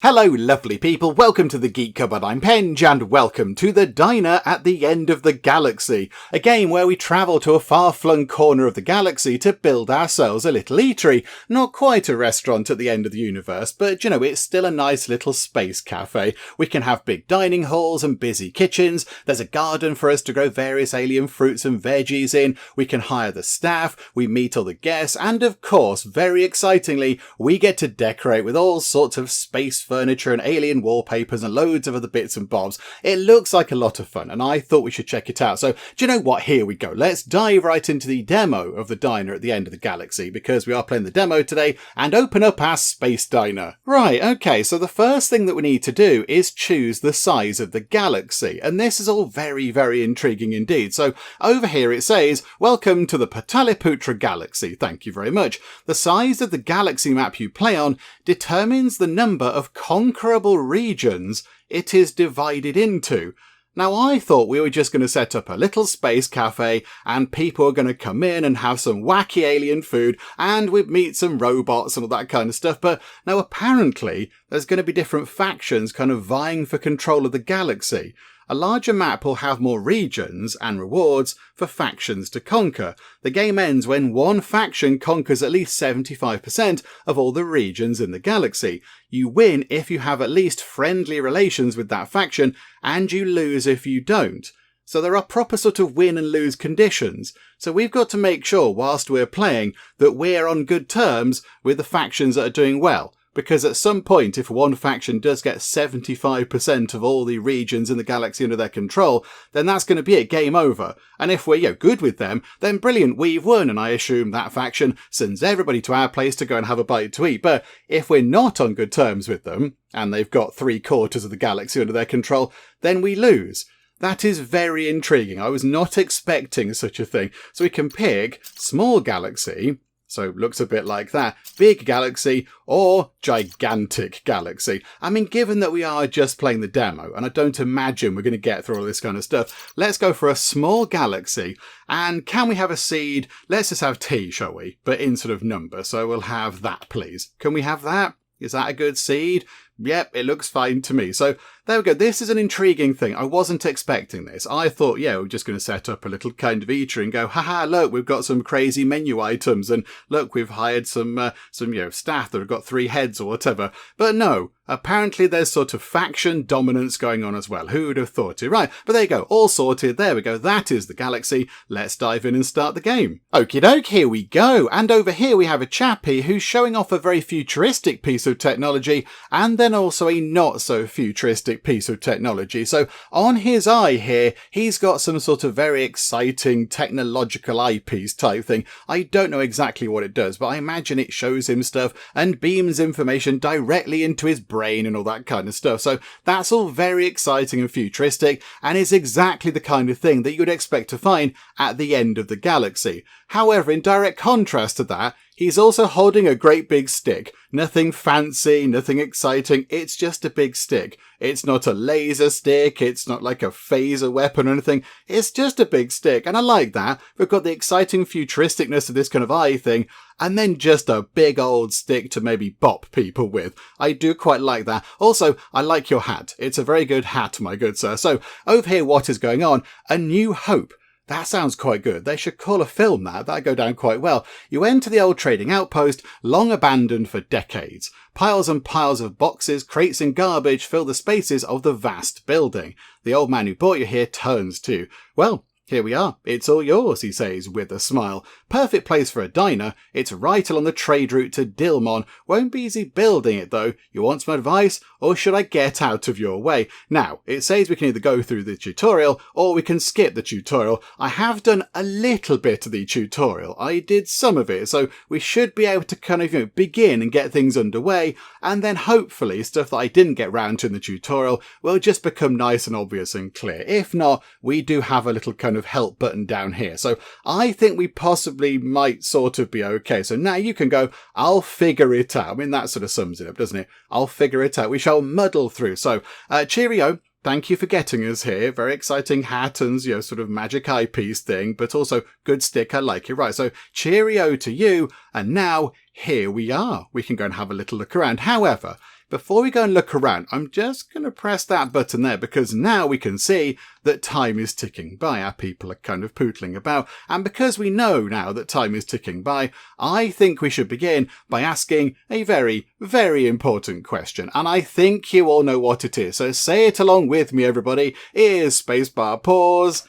Hello lovely people, welcome to the Geek Cupboard, I'm Penge, and welcome to the Diner at the End of the Galaxy, a game where we travel to a far-flung corner of the galaxy to build ourselves a little eatery. Not quite a restaurant at the end of the universe, but you know, it's still a nice little space cafe. We can have big dining halls and busy kitchens, there's a garden for us to grow various alien fruits and veggies in, we can hire the staff, we meet all the guests, and of course, very excitingly, we get to decorate with all sorts of space furniture and alien wallpapers and loads of other bits and bobs. It looks like a lot of fun and I thought we should check it out. So do you know what? Here we go. Let's dive right into the demo of the diner at the end of the galaxy because we are playing the demo today and open up our space diner. Right, okay, so the first thing that we need to do is choose the size of the galaxy, and this is all very, very intriguing indeed. So over here it says, welcome to the Pataliputra galaxy. Thank you very much. The size of the galaxy map you play on determines the number of conquerable regions it is divided into. Now I thought we were just going to set up a little space cafe and people are going to come in and have some wacky alien food and we'd meet some robots and all that kind of stuff, but now apparently there's going to be different factions kind of vying for control of the galaxy. A larger map will have more regions and rewards for factions to conquer. The game ends when one faction conquers at least 75% of all the regions in the galaxy. You win if you have at least friendly relations with that faction, and you lose if you don't. So there are proper sort of win and lose conditions. So we've got to make sure whilst we're playing that we're on good terms with the factions that are doing well. Because at some point, if one faction does get 75% of all the regions in the galaxy under their control, then that's going to be it, game over. And if we're good with them, then brilliant, we've won, and I assume that faction sends everybody to our place to go and have a bite to eat. But if we're not on good terms with them, and they've got 3/4 of the galaxy under their control, then we lose. That is very intriguing. I was not expecting such a thing. So we can pick small galaxy, so looks a bit like that, big galaxy or gigantic galaxy. I mean, given that we are just playing the demo, and I don't imagine we're going to get through all this kind of stuff, let's go for a small galaxy. And can we have a seed? Let's just have T, shall we? But in sort of number. So we'll have that, please. Can we have that? Is that a good seed? Yep, it looks fine to me. So there we go. This is an intriguing thing. I wasn't expecting this. I thought, yeah, we're just going to set up a little kind of eatery and go, haha, look, we've got some crazy menu items and look, we've hired some staff that have got 3 heads or whatever. But no, apparently there's sort of faction dominance going on as well. Who would have thought it? Right, but there you go. All sorted. There we go. That is the galaxy. Let's dive in and start the game. Okie doke, here we go. And over here we have a chappie who's showing off a very futuristic piece of technology and then also a not so futuristic piece of technology. So on his eye here, he's got some sort of very exciting technological eyepiece type thing. I don't know exactly what it does, but I imagine it shows him stuff and beams information directly into his brain and all that kind of stuff. So that's all very exciting and futuristic and is exactly the kind of thing that you'd expect to find at the end of the galaxy. However, in direct contrast to that, he's also holding a great big stick. Nothing fancy, nothing exciting, it's just a big stick. It's not a laser stick, it's not like a phaser weapon or anything, it's just a big stick, and I like that. We've got the exciting futuristicness of this kind of eye thing, and then just a big old stick to maybe bop people with. I do quite like that. Also, I like your hat. It's a very good hat, my good sir. So, over here, what is going on? A New Hope. That sounds quite good. They should call a film that. That'd go down quite well. You enter the old trading outpost, long abandoned for decades. Piles and piles of boxes, crates and garbage fill the spaces of the vast building. The old man who brought you here turns to, well, here we are. It's all yours, he says with a smile. Perfect place for a diner. It's right along the trade route to Dilmon. Won't be easy building it though. You want some advice? Or should I get out of your way? Now, it says we can either go through the tutorial or we can skip the tutorial. I have done a little bit of the tutorial. I did some of it, so we should be able to kind of, begin and get things underway, and then hopefully stuff that I didn't get round to in the tutorial will just become nice and obvious and clear. If not, we do have a little kind of help button down here. So I think we possibly might sort of be okay. So now you can go, I'll figure it out. I mean, that sort of sums it up, doesn't it? I'll figure it out. We shall muddle through. So cheerio. Thank you for getting us here. Very exciting hat and, sort of magic eyepiece thing, but also good stick. I like it. Right, so cheerio to you. And now, here we are. We can go and have a little look around. However, before we go and look around, I'm just going to press that button there because now we can see that time is ticking by. Our people are kind of pootling about. And because we know now that time is ticking by, I think we should begin by asking a very, very important question. And I think you all know what it is. So say it along with me, everybody. Is spacebar pause?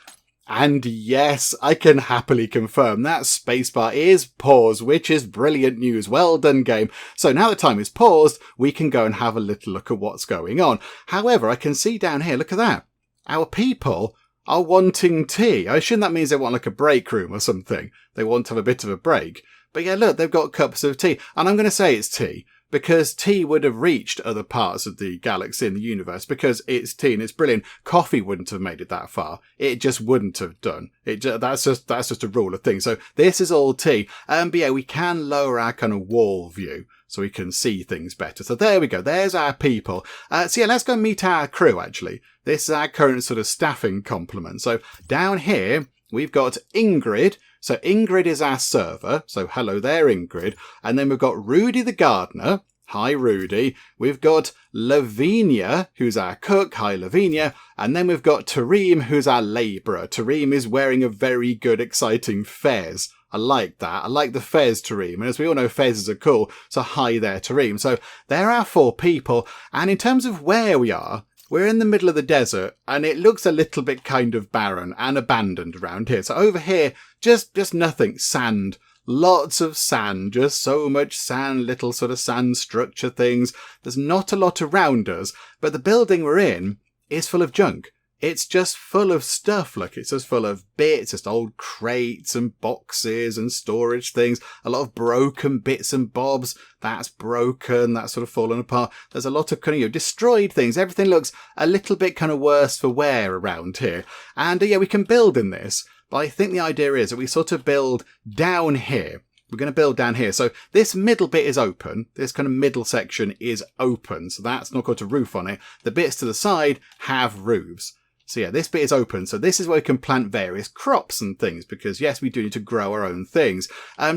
And yes, I can happily confirm that spacebar is paused, which is brilliant news. Well done, game. So now the time is paused, we can go and have a little look at what's going on. However, I can see down here, look at that. Our people are wanting tea. I assume that means they want like a break room or something. They want to have a bit of a break. But yeah, look, they've got cups of tea. And I'm going to say it's tea, because tea would have reached other parts of the galaxy and the universe because it's tea and it's brilliant. Coffee wouldn't have made it that far. It just wouldn't have done. That's just a rule of things. So this is all tea. But yeah, we can lower our kind of wall view so we can see things better. So there we go. There's our people. So yeah, let's go meet our crew, actually. This is our current sort of staffing complement. So down here, we've got Ingrid. So Ingrid is our server. So hello there, Ingrid. And then we've got Rudy the gardener. Hi, Rudy. We've got Lavinia, who's our cook. Hi, Lavinia. And then we've got Tareem, who's our labourer. Tareem is wearing a very good, exciting fez. I like that. I like the fez, Tareem. And as we all know, fezes are cool. So hi there, Tareem. So there are 4 people. And in terms of where we are, we're in the middle of the desert, and it looks a little bit kind of barren and abandoned around here. So over here, just nothing. Sand. Lots of sand. Just so much sand, little sort of sand structure things. There's not a lot around us, but the building we're in is full of junk. It's just full of stuff. Look, it's just full of bits, just old crates and boxes and storage things. A lot of broken bits and bobs. That's broken. That's sort of fallen apart. There's a lot of kind of destroyed things. Everything looks a little bit kind of worse for wear around here. And yeah, we can build in this. But I think the idea is that we sort of build down here. We're going to build down here. So this middle bit is open. This kind of middle section is open. So that's not got a roof on it. The bits to the side have roofs. So yeah, this bit is open. So this is where we can plant various crops and things because yes, we do need to grow our own things.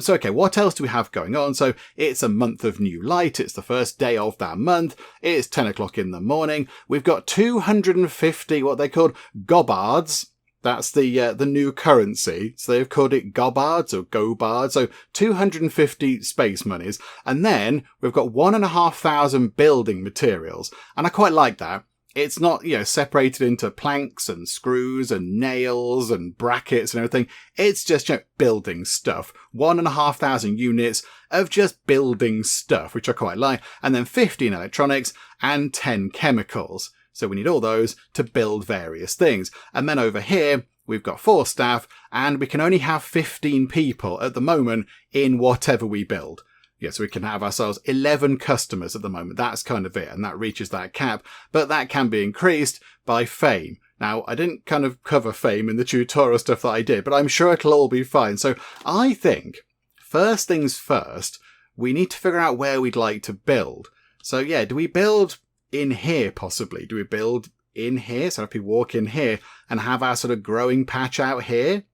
So okay, what else do we have going on? So it's a month of new light. It's the first day of that month. It's 10 o'clock in the morning. We've got 250, what they called gobards. That's the new currency. So they've called it gobards or gobards. So 250 space monies. And then we've got 1,500 building materials. And I quite like that. It's not, separated into planks and screws and nails and brackets and everything. It's just, building stuff. 1,500 units of just building stuff, which I quite like. And then 15 electronics and 10 chemicals. So we need all those to build various things. And then over here, we've got 4 staff and we can only have 15 people at the moment in whatever we build. Yeah, so we can have ourselves 11 customers at the moment. That's kind of it. And that reaches that cap. But that can be increased by fame. Now, I didn't kind of cover fame in the tutorial stuff that I did, but I'm sure it'll all be fine. So I think, first things first, we need to figure out where we'd like to build. So yeah, do we build in here possibly? Do we build in here? So if we walk in here and have our sort of growing patch out here?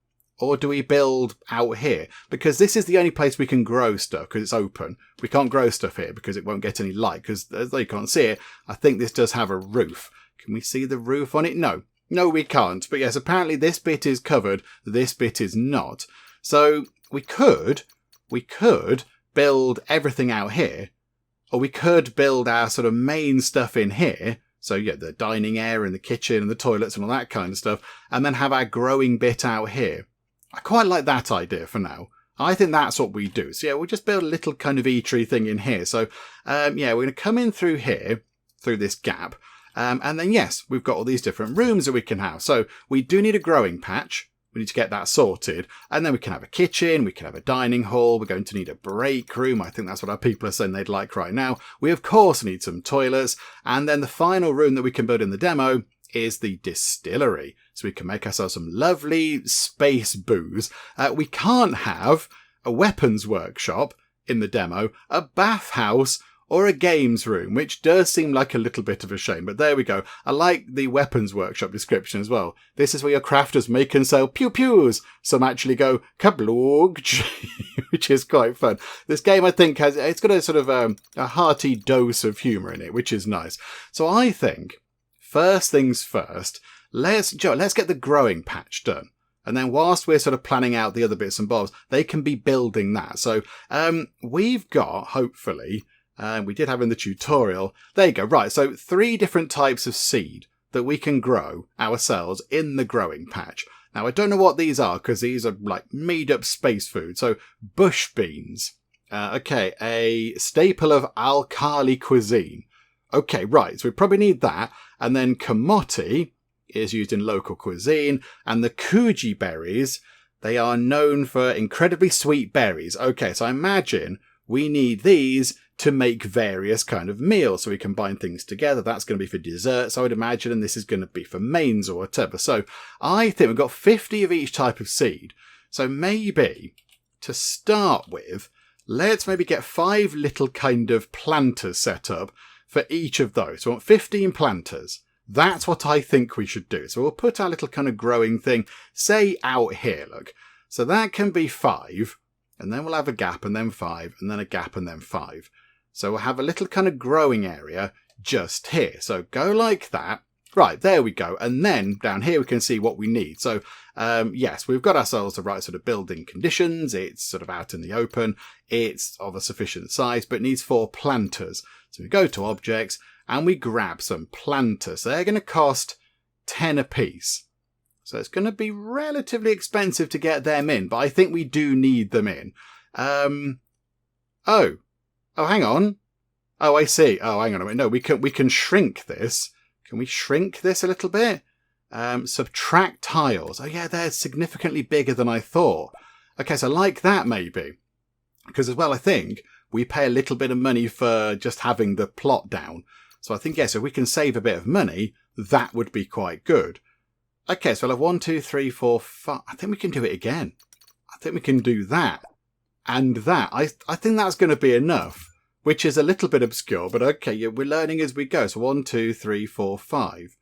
Or do we build out here? Because this is the only place we can grow stuff because it's open. We can't grow stuff here because it won't get any light because as you can't see it, I think this does have a roof. Can we see the roof on it? No, we can't. But yes, apparently this bit is covered. This bit is not. So we could build everything out here, or we could build our sort of main stuff in here. So yeah, the dining area and the kitchen and the toilets and all that kind of stuff, and then have our growing bit out here. I quite like that idea for now. I think that's what we do. So yeah, we'll just build a little kind of eatery thing in here. So yeah, we're going to come in through here, through this gap. And then yes, we've got all these different rooms that we can have. So we do need a growing patch. We need to get that sorted. And then we can have a kitchen. We can have a dining hall. We're going to need a break room. I think that's what our people are saying they'd like right now. We of course need some toilets. And then the final room that we can build in the demo is the distillery. So we can make ourselves some lovely space booze. We can't have a weapons workshop in the demo, a bathhouse, or a games room, which does seem like a little bit of a shame, but there we go. I like the weapons workshop description as well. This is where your crafters make and sell pew-pews. Some actually go kabloog, which is quite fun. This game, I think, it's got a sort of a hearty dose of humour in it, which is nice. So I think, first things first, let's get the growing patch done. And then whilst we're sort of planning out the other bits and bobs, they can be building that. So we've got, hopefully... we did have in the tutorial. There you go. Right, so 3 different types of seed that we can grow ourselves in the growing patch. Now, I don't know what these are because these are like made-up space food. So, bush beans. Okay, a staple of alkali cuisine. Okay, right, so we probably need that. And then kamote is used in local cuisine. And the kuji berries, they are known for incredibly sweet berries. Okay, so I imagine we need these to make various kind of meals, so we combine things together. That's going to be for desserts, I would imagine, and this is going to be for mains or whatever. So I think we've got 50 of each type of seed. So maybe, to start with, let's maybe get 5 little kind of planters set up for each of those. So we want 15 planters. That's what I think we should do. So we'll put our little kind of growing thing, say, out here, look. So that can be 5, and then we'll have a gap, and then 5, and then a gap, and then 5. So we'll have a little kind of growing area just here. So go like that. Right, there we go. And then down here we can see what we need. So yes, we've got ourselves the right sort of building conditions. It's sort of out in the open. It's of a sufficient size, but needs 4 planters. So we go to objects and we grab some planters. They're going to cost 10 apiece. So it's going to be relatively expensive to get them in, but I think we do need them in. Oh, hang on. Oh, I see. Oh, hang on a minute. No, we can shrink this. Can we shrink this a little bit? Subtract tiles. Oh, yeah, they're significantly bigger than I thought. Okay, so like that maybe. Because as well, I think we pay a little bit of money for just having the plot down. So I think, yes, if we can save a bit of money, that would be quite good. Okay, so I'll have 1, 2, 3, 4, 5. I think we can do it again. I think we can do that. And that. I think that's going to be enough. Which is a little bit obscure, but okay, yeah, we're learning as we go. So 1, 2, 3, 4, 5.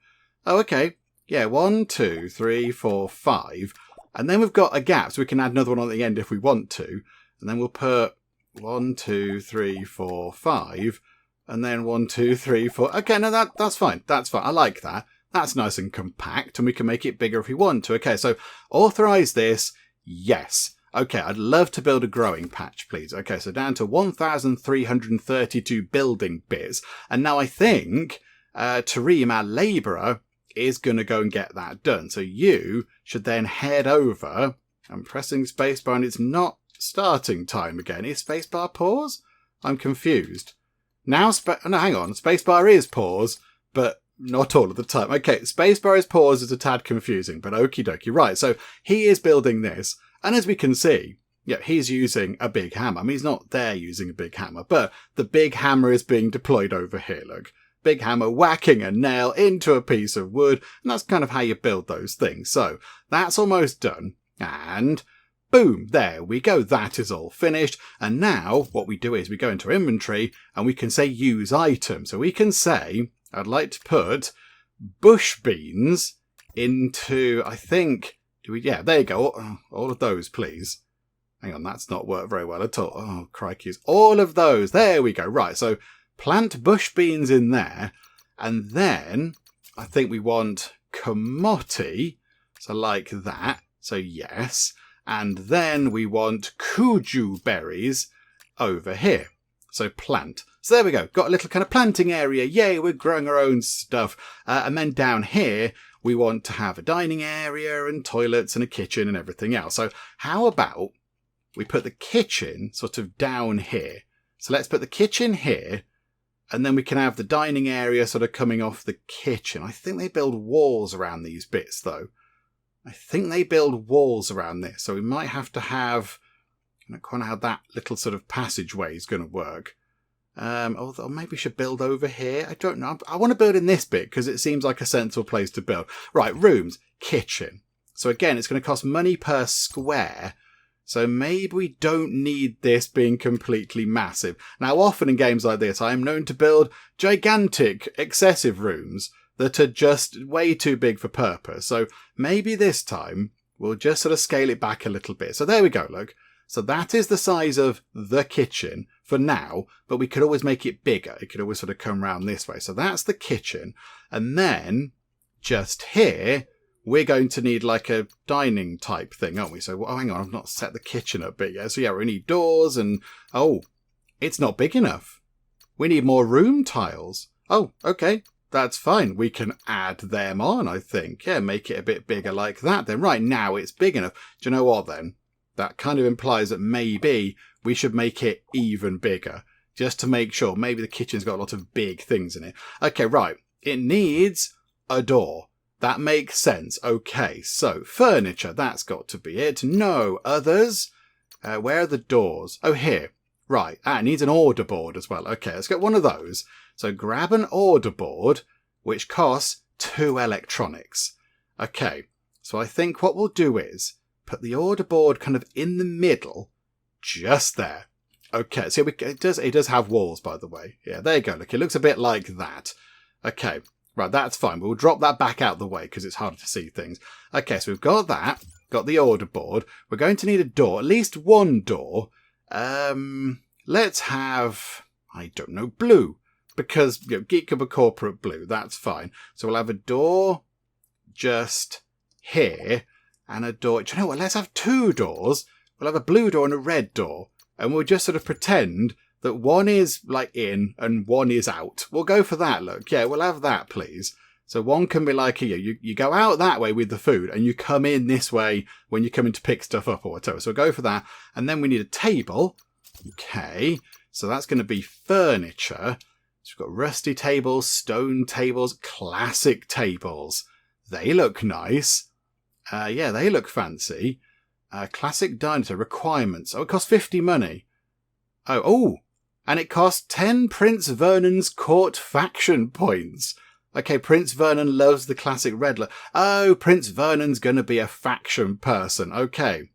Oh, okay. Yeah, 1, 2, 3, 4, 5. And then we've got a gap, so we can add another one on the end if we want to. And then we'll put 1, 2, 3, 4, 5. And then 1, 2, 3, 4. Okay, no, that's fine. That's fine. I like that. That's nice and compact, and we can make it bigger if we want to. Okay, so authorize this. Yes. Okay, I'd love to build a growing patch, please. Okay, so down to 1,332 building bits. And now I think Tareem, our labourer, is going to go and get that done. So you should then head over. I'm pressing spacebar and it's not starting time again. Is spacebar pause? I'm confused. Now, no, hang on. Spacebar is pause, but not all of the time. Okay, spacebar is pause is a tad confusing, but okie dokie. Right, so he is building this. And as we can see, yeah, he's using a big hammer. I mean, he's not there using a big hammer, but the big hammer is being deployed over here, look. Big hammer whacking a nail into a piece of wood, and that's kind of how you build those things. So that's almost done, and boom, there we go. That is all finished. And now what we do is we go into our inventory and we can say use item. So we can say, I'd like to put bush beans into, I think... Yeah, there you go. All of those, please. Hang on, that's not worked very well at all. Oh, crikey. All of those. There we go. Right, so plant bush beans in there. And then I think we want kamote. So like that. So yes. And then we want kuju berries over here. So plant. So there we go. Got a little kind of planting area. Yay, we're growing our own stuff. And then down here... we want to have a dining area and toilets and a kitchen and everything else. So how about we put the kitchen sort of down here? So let's put the kitchen here, and then we can have the dining area sort of coming off the kitchen. I think they build walls around these bits, though. I think they build walls around this. So we might have to have... I don't quite know how that little sort of passageway is going to work. Or maybe we should build over here. I don't know. I want to build in this bit because it seems like a sensible place to build. Right, rooms, kitchen. So again, it's going to cost money per square. So maybe we don't need this being completely massive. Now, often in games like this, I am known to build gigantic, excessive rooms that are just way too big for purpose. So maybe this time we'll just sort of scale it back a little bit. So there we go, look. So that is the size of the kitchen for now, but we could always make it bigger. It could always sort of come around this way. So that's the kitchen. And then just here, we're going to need like a dining type thing, aren't we? So, oh, hang on, I've not set the kitchen up bit yet. So yeah, we need doors and, oh, it's not big enough. We need more room tiles. Oh, okay, that's fine. We can add them on, I think. Yeah, make it a bit bigger like that. Then right now it's big enough. Do you know what then? That kind of implies that maybe we should make it even bigger, just to make sure. Maybe the kitchen's got a lot of big things in it. Okay, right. It needs a door. That makes sense. Okay, so furniture, that's got to be it. No others. Where are the doors? Oh, here. Right. It needs an order board as well. Okay, let's get one of those. So grab an order board, which costs 2 electronics. Okay, so I think what we'll do is put the order board kind of in the middle, just there. Okay, so it does have walls, by the way. Yeah, there you go. Look, it looks a bit like that. Okay, right, that's fine. We'll drop that back out the way because it's harder to see things. Okay, so we've got that. Got the order board. We're going to need a door, at least one door. Let's have, I don't know, blue. Because, you know, Geek Cupboard Corporate blue, that's fine. So we'll have a door just here. And a door. Do you know what? Let's have 2 doors. We'll have a blue door and a red door. And we'll just sort of pretend that one is like in and one is out. We'll go for that, look. Yeah, we'll have that, please. So one can be like here. You go out that way with the food and you come in this way when you come in to pick stuff up or whatever. So we'll go for that. And then we need a table. Okay. So that's going to be furniture. So we've got rusty tables, stone tables, classic tables. They look nice. Yeah, they look fancy. Classic dinosaur requirements. Oh, it costs 50 money. Oh, and it costs 10 Prince Vernon's court faction points. Okay, Prince Vernon loves the classic red look. Oh, Prince Vernon's going to be a faction person. Okay.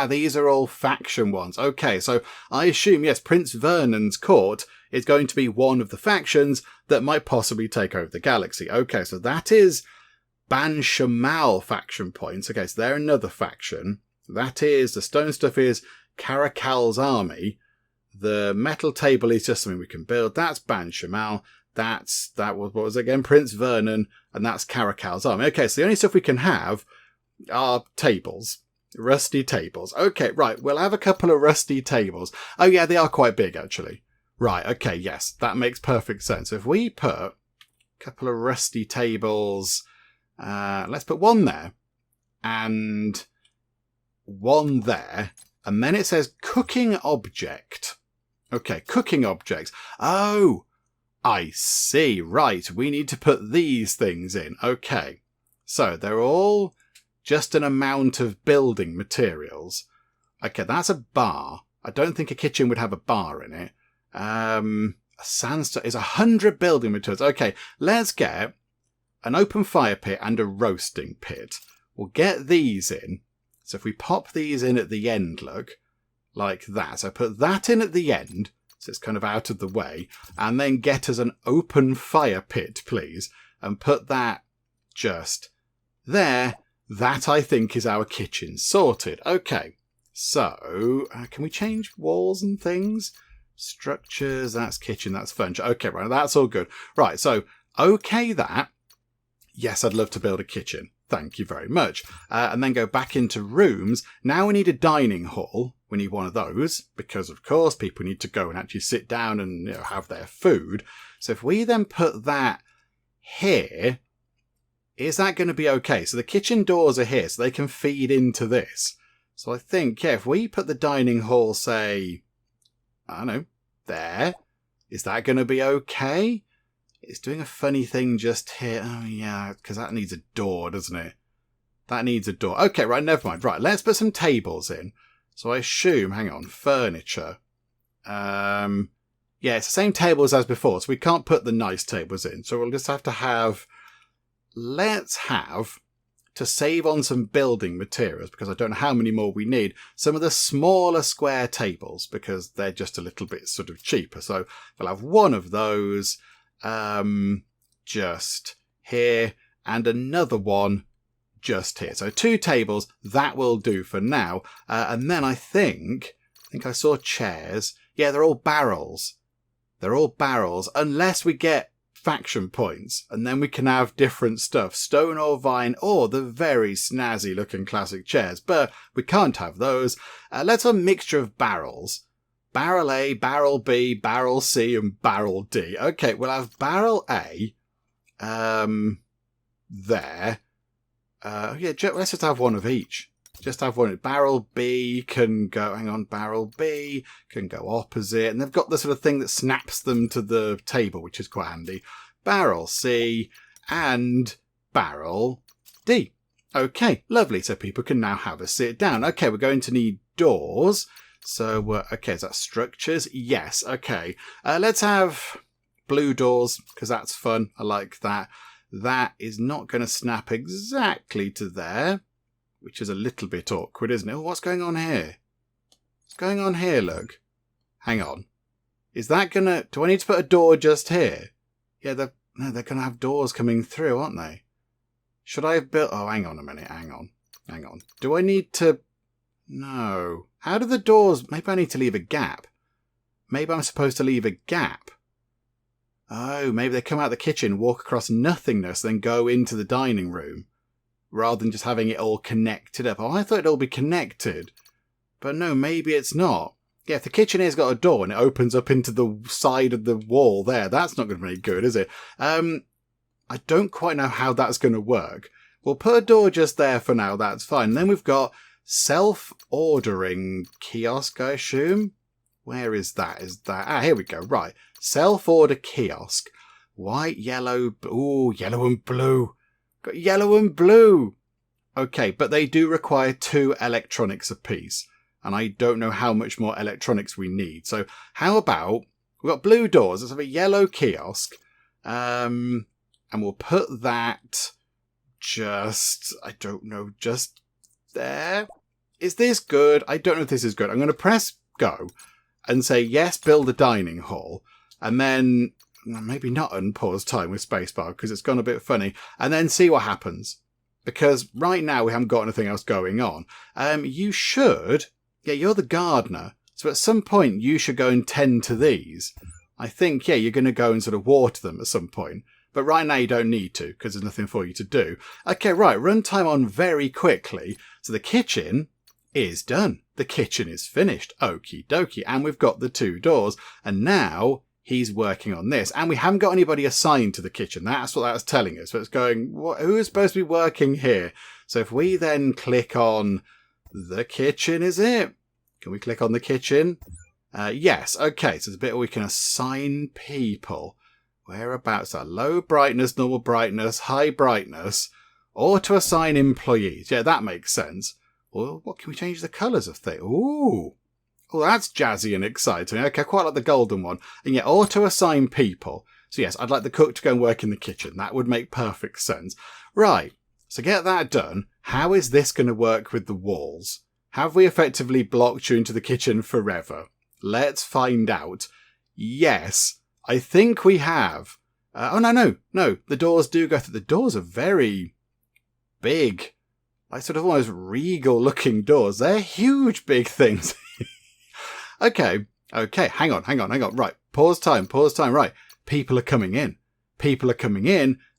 These are all faction ones. Okay, so I assume, yes, Prince Vernon's court is going to be one of the factions that might possibly take over the galaxy. Okay, so that is Ban Shamal faction points. Okay, so they're another faction. That is, the stone stuff is Caracal's army. The metal table is just something we can build. That's Ban Shamal. That was, what was it again? Prince Vernon. And that's Caracal's army. Okay, so the only stuff we can have are tables. Rusty tables. Okay, right. We'll have a couple of rusty tables. Oh yeah, they are quite big actually. Right, okay, yes. That makes perfect sense. If we put a couple of rusty tables, let's put one there and one there. And then it says cooking object. Okay, cooking objects. Oh, I see. Right, we need to put these things in. Okay, so they're all just an amount of building materials. Okay, that's a bar. I don't think a kitchen would have a bar in it. A sandstone is 100 building materials. Okay, let's get an open fire pit and a roasting pit. We'll get these in. So if we pop these in at the end, look, like that. So put that in at the end, so it's kind of out of the way, and then get us an open fire pit, please, and put that just there. That, I think, is our kitchen sorted. Okay, so can we change walls and things? Structures, that's kitchen, that's furniture. Okay, right, that's all good. Right, so, okay that. Yes, I'd love to build a kitchen. Thank you very much. And then go back into rooms. Now we need a dining hall. We need one of those because, of course, people need to go and actually sit down and have their food. So if we then put that here, is that going to be okay? So the kitchen doors are here, so they can feed into this. So I think, yeah, if we put the dining hall, say, I don't know, there, is that going to be okay? It's doing a funny thing just here. Oh, yeah, because that needs a door, doesn't it? That needs a door. Okay, right, never mind. Right, let's put some tables in. So I assume, hang on, furniture. Yeah, it's the same tables as before, so we can't put the nice tables in. So we'll just have to have, let's have to save on some building materials, because I don't know how many more we need, some of the smaller square tables, because they're just a little bit sort of cheaper. So we'll have one of those just here and another one just here. So 2 tables, that will do for now. And then I think I saw chairs. Yeah, they're all barrels. They're all barrels, unless we get faction points, and then we can have different stuff, stone or vine, or the very snazzy looking classic chairs, but we can't have those. Let's have a mixture of barrels. Barrel A, barrel B, barrel C, and barrel D. Okay, we'll have barrel A there. Yeah, let's just have one of each. Just have one. Barrel B can go, hang on, barrel B can go opposite. And they've got the sort of thing that snaps them to the table, which is quite handy. Barrel C and barrel D. Okay, lovely. So people can now have a sit down. Okay, we're going to need doors. So, okay, is that structures? Yes, okay. Let's have blue doors, because that's fun. I like that. That is not going to snap exactly to there, which is a little bit awkward, isn't it? Oh, what's going on here? What's going on here, look? Hang on. Is that going to... Do I need to put a door just here? Yeah, they're going to have doors coming through, aren't they? Should I have built... Oh, hang on a minute. Hang on. Do I need to... No. How do the doors... Maybe I need to leave a gap. Maybe I'm supposed to leave a gap. Oh, maybe they come out the kitchen, walk across nothingness, then go into the dining room, rather than just having it all connected up. Oh, I thought it'd all be connected. But no, maybe it's not. Yeah, if the kitchen here's got a door and it opens up into the side of the wall there, that's not going to be any good, is it? I don't quite know how that's going to work. We'll put a door just there for now, that's fine. And then we've got self-ordering kiosk, I assume. Where is that? Here we go. Right. Self-order kiosk. White, yellow, ooh, yellow and blue. Got yellow and blue. Okay, but they do require 2 electronics apiece. And I don't know how much more electronics we need. So how about, we've got blue doors. Let's have a yellow kiosk. And we'll put that just, I don't know, just there. Is this good? I don't know if this is good. I'm going to press go and say, yes, build a dining hall. And then maybe not unpause time with spacebar, because it's gone a bit funny. And then see what happens. Because right now we haven't got anything else going on. You should... Yeah, you're the gardener. So at some point you should go and tend to these. I think, yeah, you're going to go and sort of water them at some point. But right now you don't need to, because there's nothing for you to do. Okay, right, runtime on very quickly. So the kitchen is done. The kitchen is finished. Okie dokie. And we've got the 2 doors. And now he's working on this. And we haven't got anybody assigned to the kitchen. That's what that's telling us. So it's going, who is supposed to be working here? So if we then click on the kitchen, is it? Can we click on the kitchen? Yes. Okay. So there's a bit where we can assign people. Whereabouts are low brightness, normal brightness, high brightness, or to assign employees. Yeah, that makes sense. Well, what can we change the colours of things? Ooh. Oh, that's jazzy and exciting. Okay, I quite like the golden one. And yeah, auto assign people. So yes, I'd like the cook to go and work in the kitchen. That would make perfect sense. Right. So get that done. How is this going to work with the walls? Have we effectively blocked you into the kitchen forever? Let's find out. Yes, I think we have. No. The doors do go through. The doors are very big. Like sort of almost regal looking doors. They're huge big things. Okay. Hang on. Right. Pause time. Right. People are coming in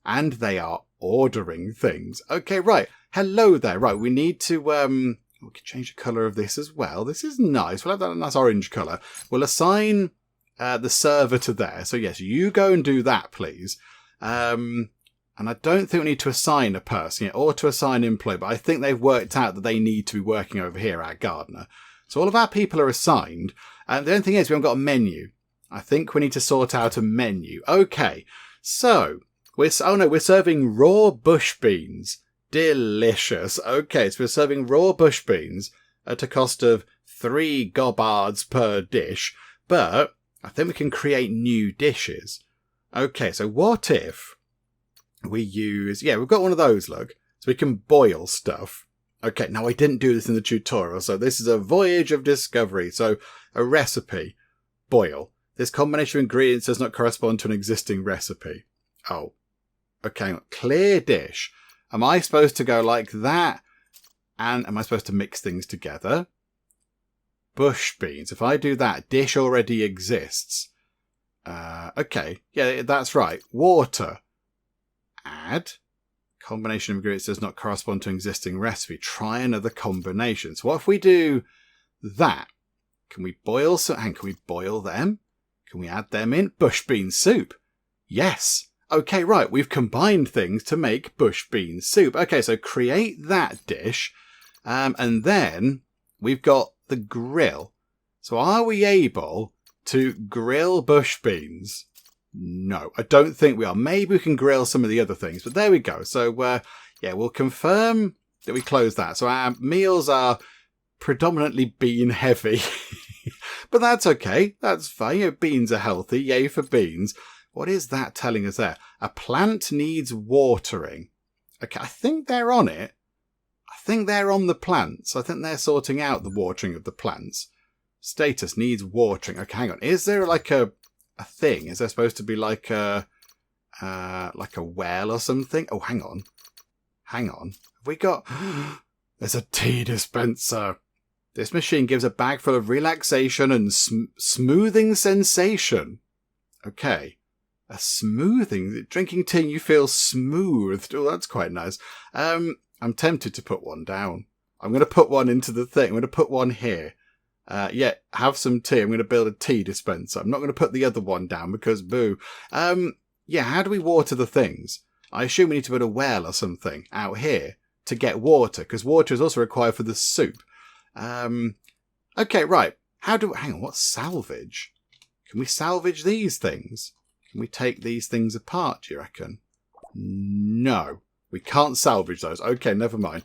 and they are ordering things. Okay, right. Hello there. Right. We need to, we can change the colour of this as well. This is nice. We'll have that nice orange colour. We'll assign the server to there. So yes, you go and do that, please. And I don't think we need to assign a person yet, or to assign employee, but I think they've worked out that they need to be working over here, our gardener. So all of our people are assigned. And the only thing is we haven't got a menu. I think we need to sort out a menu. Okay. So we're serving raw bush beans. Delicious. Okay, so we're serving raw bush beans at a cost of 3 gobards per dish, but I think we can create new dishes. Okay, so what if we use... Yeah, we've got one of those, look. So we can boil stuff. Okay, now I didn't do this in the tutorial, so this is a voyage of discovery. So a recipe, boil. This combination of ingredients does not correspond to an existing recipe. Oh, okay, clear dish. Am I supposed to go like that? And am I supposed to mix things together? Bush beans. If I do that, dish already exists. Okay, yeah, that's right. Water. Add. Combination of ingredients does not correspond to an existing recipe. Try another combination. So what if we do that? Can we boil some? And can we boil them? Can we add them in? Bush bean soup. Yes. Okay, right. We've combined things to make bush bean soup. Okay, so create that dish. And then we've got the grill. So are we able to grill bush beans? No, I don't think we are. Maybe we can grill some of the other things, but there we go. So, yeah, we'll confirm that we close that. So our meals are predominantly bean heavy, but that's okay. That's fine. You know, beans are healthy. Yay for beans. What is that telling us there? A plant needs watering. Okay, I think they're on it. I think they're on the plants. I think they're sorting out the watering of the plants. Status needs watering. Okay, hang on. Is there like a thing? Is there supposed to be like a well or something? Oh, hang on. Hang on. Have we got... There's a tea dispenser. This machine gives a bag full of relaxation and smoothing sensation. Okay. A smoothing... Drinking tea, you feel smoothed. Oh, that's quite nice. I'm tempted to put one down. I'm going to put one into the thing. I'm going to put one here. Yeah, have some tea. I'm going to build a tea dispenser. I'm not going to put the other one down because boo. Yeah, how do we water the things? I assume we need to put a well or something out here to get water, because water is also required for the soup. Okay, right. Hang on, what's salvage? Can we salvage these things? Can we take these things apart, do you reckon? No, we can't salvage those. Okay, never mind.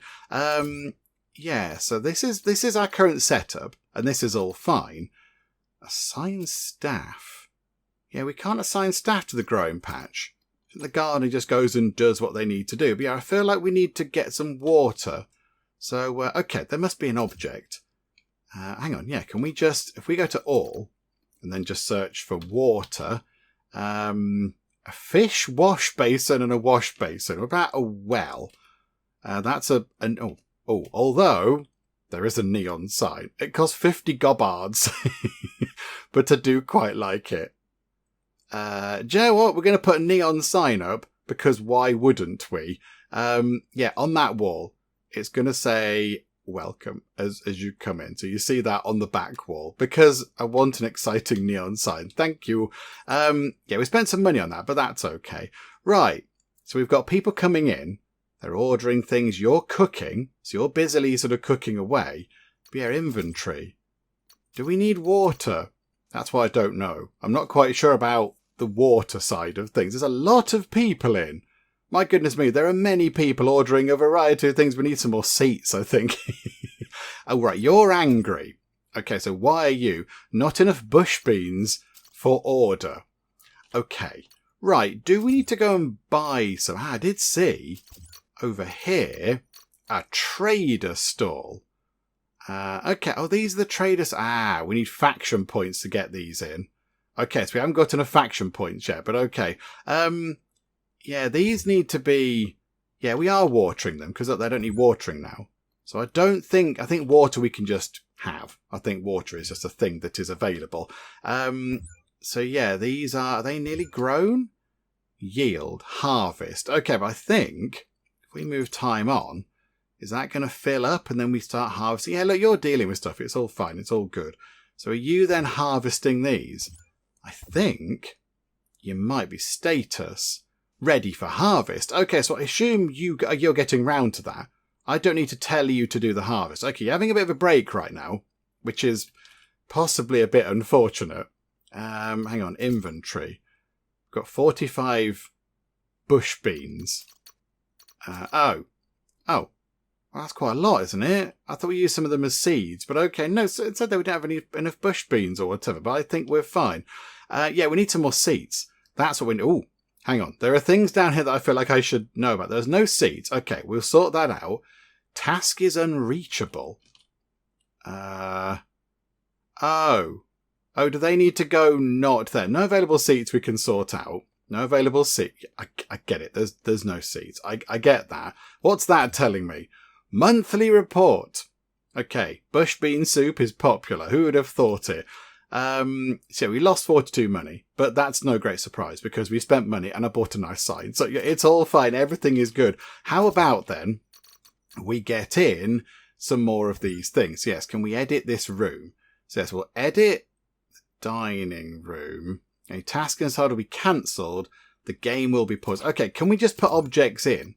Yeah, so this is our current setup, and this is all fine. Assign staff. Yeah, we can't assign staff to the growing patch. The gardener just goes and does what they need to do. But yeah, I feel like we need to get some water. So, okay, there must be an object. Hang on, yeah, can we just... If we go to all, and then just search for water... a fish wash basin and a wash basin. What about a well? That's although there is a neon sign. It costs 50 gobards. But I do quite like it. Do you know what? We're going to put a neon sign up because why wouldn't we? Yeah, on that wall, it's going to say welcome as you come in. So you see that on the back wall because I want an exciting neon sign. Thank you. Yeah, we spent some money on that, but that's okay. Right. So we've got people coming in. They're ordering things. You're cooking. So you're busily sort of cooking away. But yeah, inventory. Do we need water? That's what I don't know. I'm not quite sure about the water side of things. There's a lot of people in. My goodness me, there are many people ordering a variety of things. We need some more seats, I think. Oh, right, you're angry. Okay, so why are you? Not enough bush beans for order. Okay, right, do we need to go and buy some? I did see over here a trader stall. Okay, oh, these are the traders. We need faction points to get these in. Okay, so we haven't got enough faction points yet, but okay. Yeah, these need to be... Yeah, we are watering them, because they don't need watering now. So I think water we can just have. I think water is just a thing that is available. So yeah, are they nearly grown? Yield, harvest. Okay, but I think if we move time on, is that going to fill up and then we start harvesting? Yeah, look, you're dealing with stuff. It's all fine. It's all good. So are you then harvesting these? I think you might be status ready for harvest. Okay, so I assume you're getting round to that. I don't need to tell you to do the harvest. Okay, you're having a bit of a break right now, which is possibly a bit unfortunate. Hang on, inventory. Got 45 bush beans. Oh. Well, that's quite a lot, isn't it? I thought we used some of them as seeds, but okay. No, so it said they didn't have enough bush beans or whatever, but I think we're fine. Yeah, we need some more seats. That's what we need. Ooh, hang on. There are things down here that I feel like I should know about. There's no seats. Okay, we'll sort that out. Task is unreachable. Oh, do they need to go not there? No available seats we can sort out. No available seat. I get it. There's no seats. I get that. What's that telling me? Monthly report. Okay, bush bean soup is popular. Who would have thought it? So we lost 42 money, but that's no great surprise because we spent money and I bought a nice sign. So it's all fine. Everything is good. How about then we get in some more of these things? Yes, can we edit this room? So yes, we'll edit dining room. A task inside will be cancelled. The game will be paused. Okay, can we just put objects in?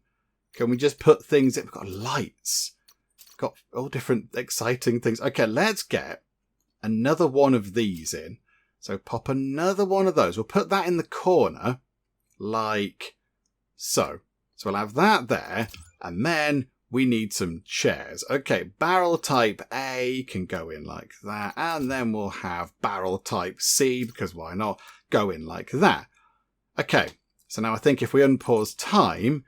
Can we just put things in? We've got lights. We've got all different exciting things. Okay, let's get another one of these in. So pop another one of those. We'll put that in the corner like so. So we'll have that there. And then we need some chairs. Okay, barrel type A can go in like that. And then we'll have barrel type C, because why not, go in like that. Okay, so now I think if we unpause time,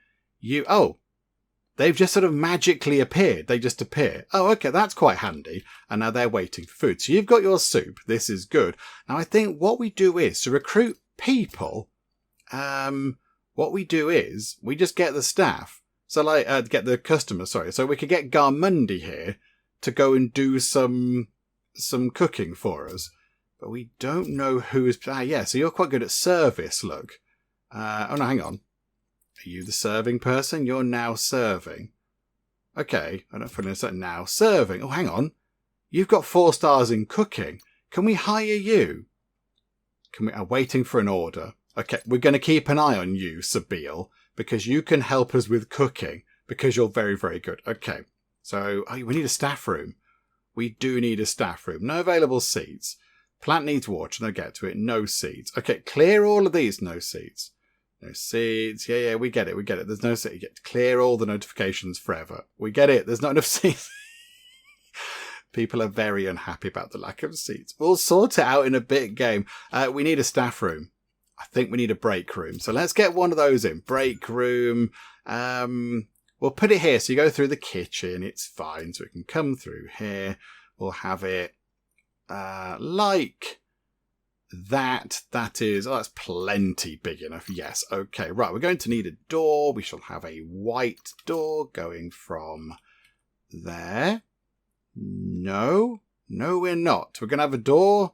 they've just sort of magically appeared. They just appear. Oh, okay, that's quite handy. And now they're waiting for food. So you've got your soup. This is good. Now I think what we do is to recruit people. What we do is we just get the staff. So get the customers, sorry. So we could get Garmundi here to go and do some cooking for us. But we don't know who is... yeah, so you're quite good at service, look. Oh, no, hang on. Are you the serving person? You're now serving. Okay, I don't feel it's like now serving. Oh, hang on. You've got 4 stars in cooking. Can we hire you? I'm waiting for an order. Okay, we're going to keep an eye on you, Sabile, because you can help us with cooking, because you're very, very good. Okay, so we need a staff room. We do need a staff room. No available seats. Plant needs water, and I'll get to it. No seats. Okay, clear all of these. No seats. No seats. Yeah, we get it. There's no seats. You get to clear all the notifications forever. We get it. There's not enough seats. People are very unhappy about the lack of seats. We'll sort it out in a bit, game. We need a staff room. I think we need a break room. So let's get one of those in. Break room. We'll put it here. So you go through the kitchen. It's fine. So it can come through here. We'll have it like that. That is, that's plenty big enough. Yes. Okay. Right. We're going to need a door. We shall have a white door going from there. No, we're not. We're going to have a door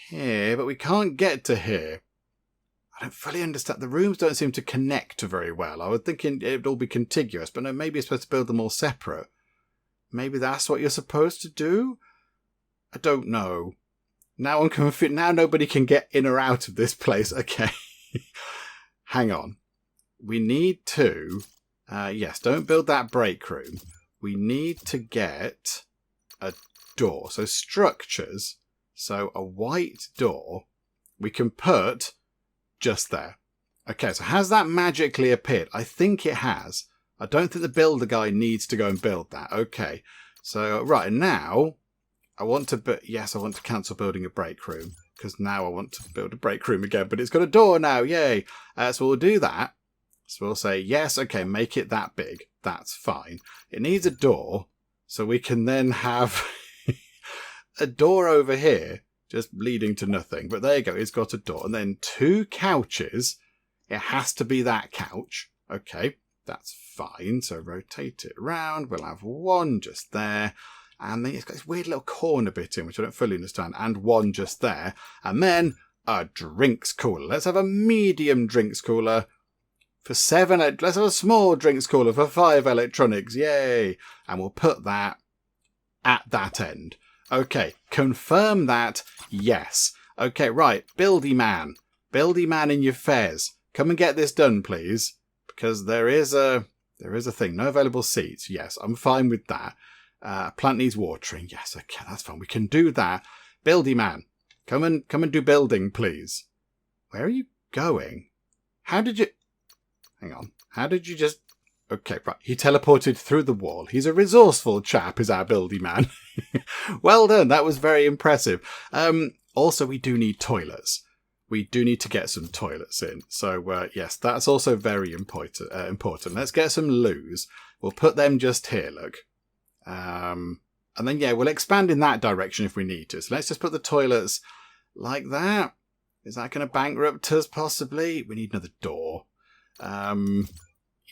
here, but we can't get to here. I don't fully understand. The rooms don't seem to connect very well. I was thinking it would all be contiguous, but no, maybe you're supposed to build them all separate. Maybe that's what you're supposed to do? I don't know. Now I'm confused. Now nobody can get in or out of this place. Okay. Hang on. We need to... yes, don't build that break room. We need to get a door. So structures. So a white door we can put... just there. Okay, so has that magically appeared? I think it has. I don't think the builder guy needs to go and build that. Okay, so right now, I want to cancel building a break room, because now I want to build a break room again, but it's got a door now, yay. So we'll do that. So we'll say, yes, okay, make it that big. That's fine. It needs a door, so we can then have a door over here, just leading to nothing. But there you go, it's got a door. And then 2 couches. It has to be that couch. Okay, that's fine. So rotate it around. We'll have 1 just there. And then it's got this weird little corner bit in, which I don't fully understand. And 1 just there. And then a drinks cooler. Let's have a medium drinks cooler for 7. Let's have a small drinks cooler for 5 electronics. Yay. And we'll put that at that end. Okay, confirm that, yes. Okay, right, Buildy Man. Buildy Man in your fez. Come and get this done, please. Because there is a thing. No available seats. Yes, I'm fine with that. Plant needs watering. Yes, okay, that's fine. We can do that. Buildy Man, come and do building, please. Where are you going? How did you... Hang on. How did you just... Okay, right. He teleported through the wall. He's a resourceful chap, is our Buildy Man. Well done. That was very impressive. Also, we do need toilets. we do need to get some toilets in. So, yes, that's also very important. Let's get some loos. We'll put them just here, look. And then, yeah, we'll expand in that direction if we need to. So let's just put the toilets like that. Is that going to bankrupt us, possibly? We need another door.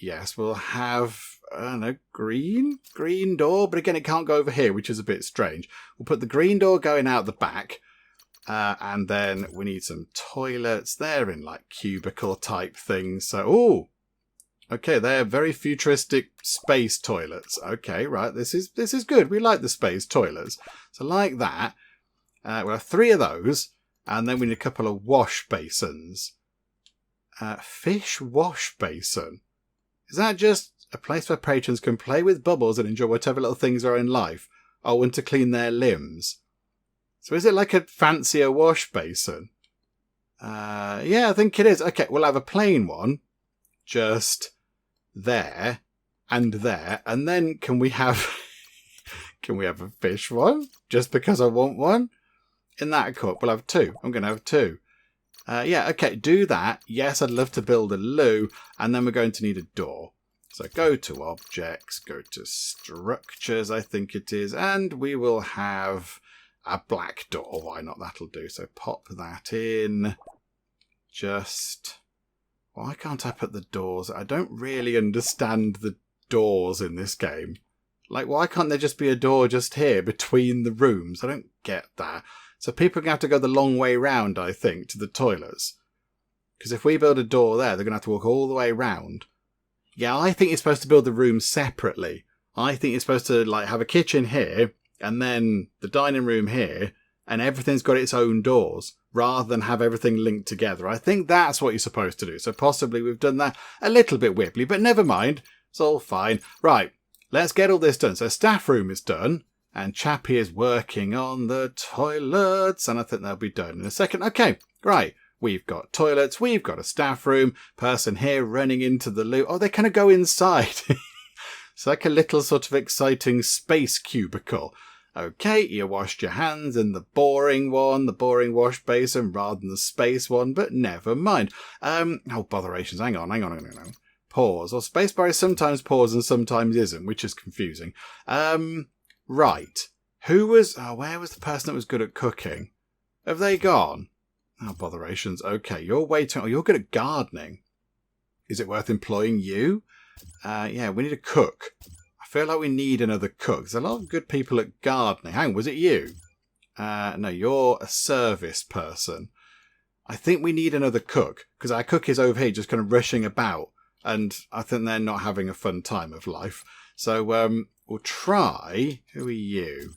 Yes, we'll have, I don't know, green door. But again, it can't go over here, which is a bit strange. We'll put the green door going out the back. And then we need some toilets. They're in like cubicle type things. So, ooh, okay, they're very futuristic space toilets. Okay, right, this is good. We like the space toilets. So like that, we'll have 3 of those. And then we need a couple of wash basins. Fish wash basin. Is that just a place where patrons can play with bubbles and enjoy whatever little things are in life? Oh, and to clean their limbs. So is it like a fancier wash basin? Yeah, I think it is. Okay, we'll have a plain one. Just there and there. And then can we have a fish one? Just because I want one? In that cup, we'll have 2. I'm going to have 2. Yeah, okay, do that. Yes, I'd love to build a loo. And then we're going to need a door. So go to objects, go to structures, I think it is. And we will have a black door. Why not? That'll do. So pop that in. Just... why can't I put the doors? I don't really understand the doors in this game. Like, why can't there just be a door just here between the rooms? I don't get that. So people are going to have to go the long way round, I think, to the toilets. Because if we build a door there, they're going to have to walk all the way round. Yeah, I think you're supposed to build the rooms separately. I think you're supposed to like have a kitchen here, and then the dining room here, and everything's got its own doors, rather than have everything linked together. I think that's what you're supposed to do. So possibly we've done that a little bit wibbly, but never mind. It's all fine. Right, let's get all this done. So staff room is done. And Chappie is working on the toilets. And I think they'll be done in a second. Okay, right. We've got toilets. We've got a staff room. Person here running into the loo. Oh, they kind of go inside. It's like a little sort of exciting space cubicle. Okay, you washed your hands in the boring wash basin rather than the space one. But never mind. Oh, botherations. Hang on. Pause. Or spacebar is sometimes pause and sometimes isn't, which is confusing. Right. Where was the person that was good at cooking? Have they gone? Oh, botherations. Okay, you're waiting. Oh, you're good at gardening. Is it worth employing you? Yeah, we need a cook. I feel like we need another cook. There's a lot of good people at gardening. Hang on, was it you? No, you're a service person. I think we need another cook, because our cook is over here just kind of rushing about, and I think they're not having a fun time of life. So, we'll try... Who are you?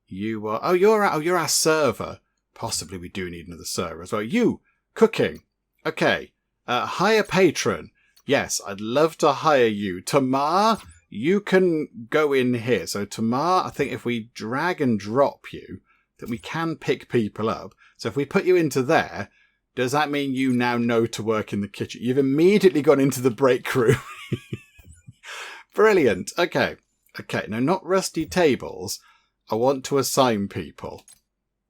You are... Oh, you're our server. Possibly we do need another server as well. You! Cooking. Okay. Hire patron. Yes, I'd love to hire you. Tamar, you can go in here. So Tamar, I think if we drag and drop you, that we can pick people up. So if we put you into there, does that mean you now know to work in the kitchen? You've immediately gone into the break room. Brilliant. Okay. Okay, now not rusty tables. I want to assign people.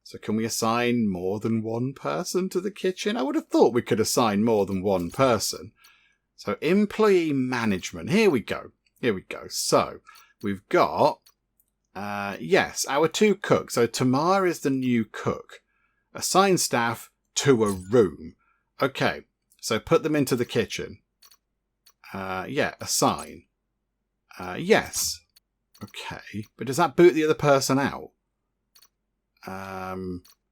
So can we assign more than one person to the kitchen? I would have thought we could assign more than one person. So employee management. Here we go. So we've got, yes, our 2 cooks. So Tamar is the new cook. Assign staff to a room. Okay, so put them into the kitchen. Yeah, assign. Yes. Okay, but does that boot the other person out?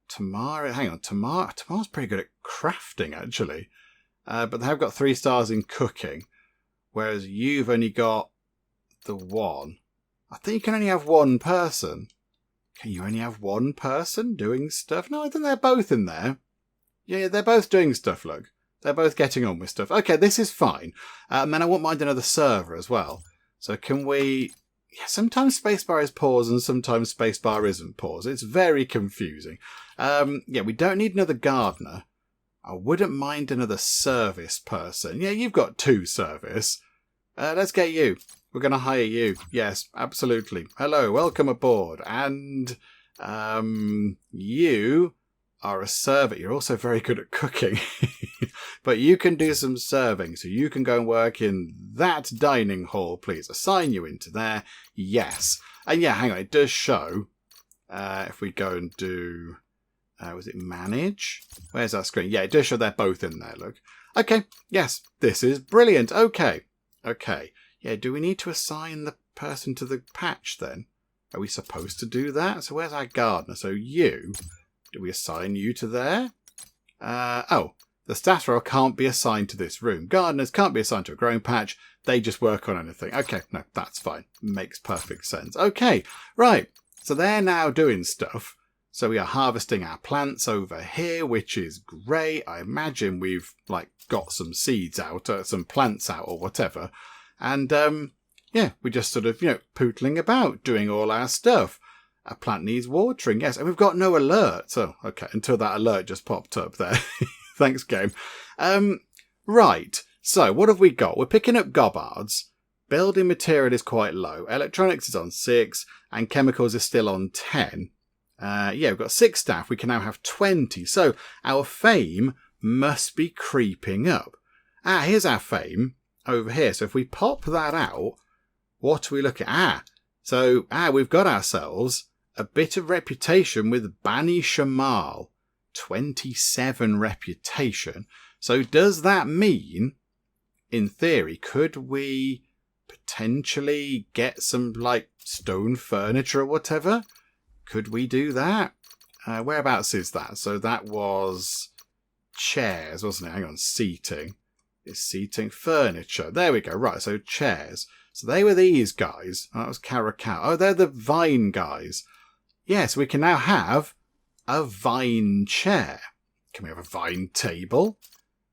Tamara, hang on, Tamara's pretty good at crafting, actually. But they have got 3 stars in cooking, whereas you've only got the 1. I think you can only have 1 person. Can you only have 1 person doing stuff? No, I think they're both in there. Yeah, they're both doing stuff, look. They're both getting on with stuff. Okay, this is fine. And then I won't mind another server as well. So can we... Yeah, sometimes spacebar is pause and sometimes spacebar isn't pause. It's very confusing. Yeah, we don't need another gardener. I wouldn't mind another service person. Yeah, you've got 2 service. Let's get you. We're going to hire you. Yes, absolutely. Hello, welcome aboard. And you are a server. You're also very good at cooking. But you can do some serving. So you can go and work in that dining hall, please. Assign you into there. Yes. And yeah, hang on. It does show. If we go and do... was it manage? Where's our screen? Yeah, it does show they're both in there, look. Okay. Yes. This is brilliant. Okay. Okay. Yeah, do we need to assign the person to the patch then? Are we supposed to do that? So where's our gardener? So you... Do we assign you to there? Oh, the staff row can't be assigned to this room. Gardeners can't be assigned to a growing patch. They just work on anything. Okay, no, that's fine. Makes perfect sense. Okay, right. So they're now doing stuff. So we are harvesting our plants over here, which is great. I imagine we've got some seeds out, some plants out or whatever. And yeah, we're just sort of, pootling about, doing all our stuff. A plant needs watering, yes. And we've got no alert. So, okay, until that alert just popped up there. Thanks, game. Right. So, what have we got? We're picking up gobbards. Building material is quite low. Electronics is on 6. And chemicals is still on 10. Yeah, we've got 6 staff. We can now have 20. So, our fame must be creeping up. Here's our fame over here. So, if we pop that out, what are we looking at? So, we've got ourselves a bit of reputation with Bani Shamal. 27 reputation. So does that mean, in theory, could we potentially get some, stone furniture or whatever? Could we do that? Whereabouts is that? So that was chairs, wasn't it? Hang on, seating. It's seating furniture. There we go. Right, so chairs. So they were these guys. Oh, that was Caracal. Oh, they're the vine guys. Yes, we can now have a vine chair. Can we have a vine table?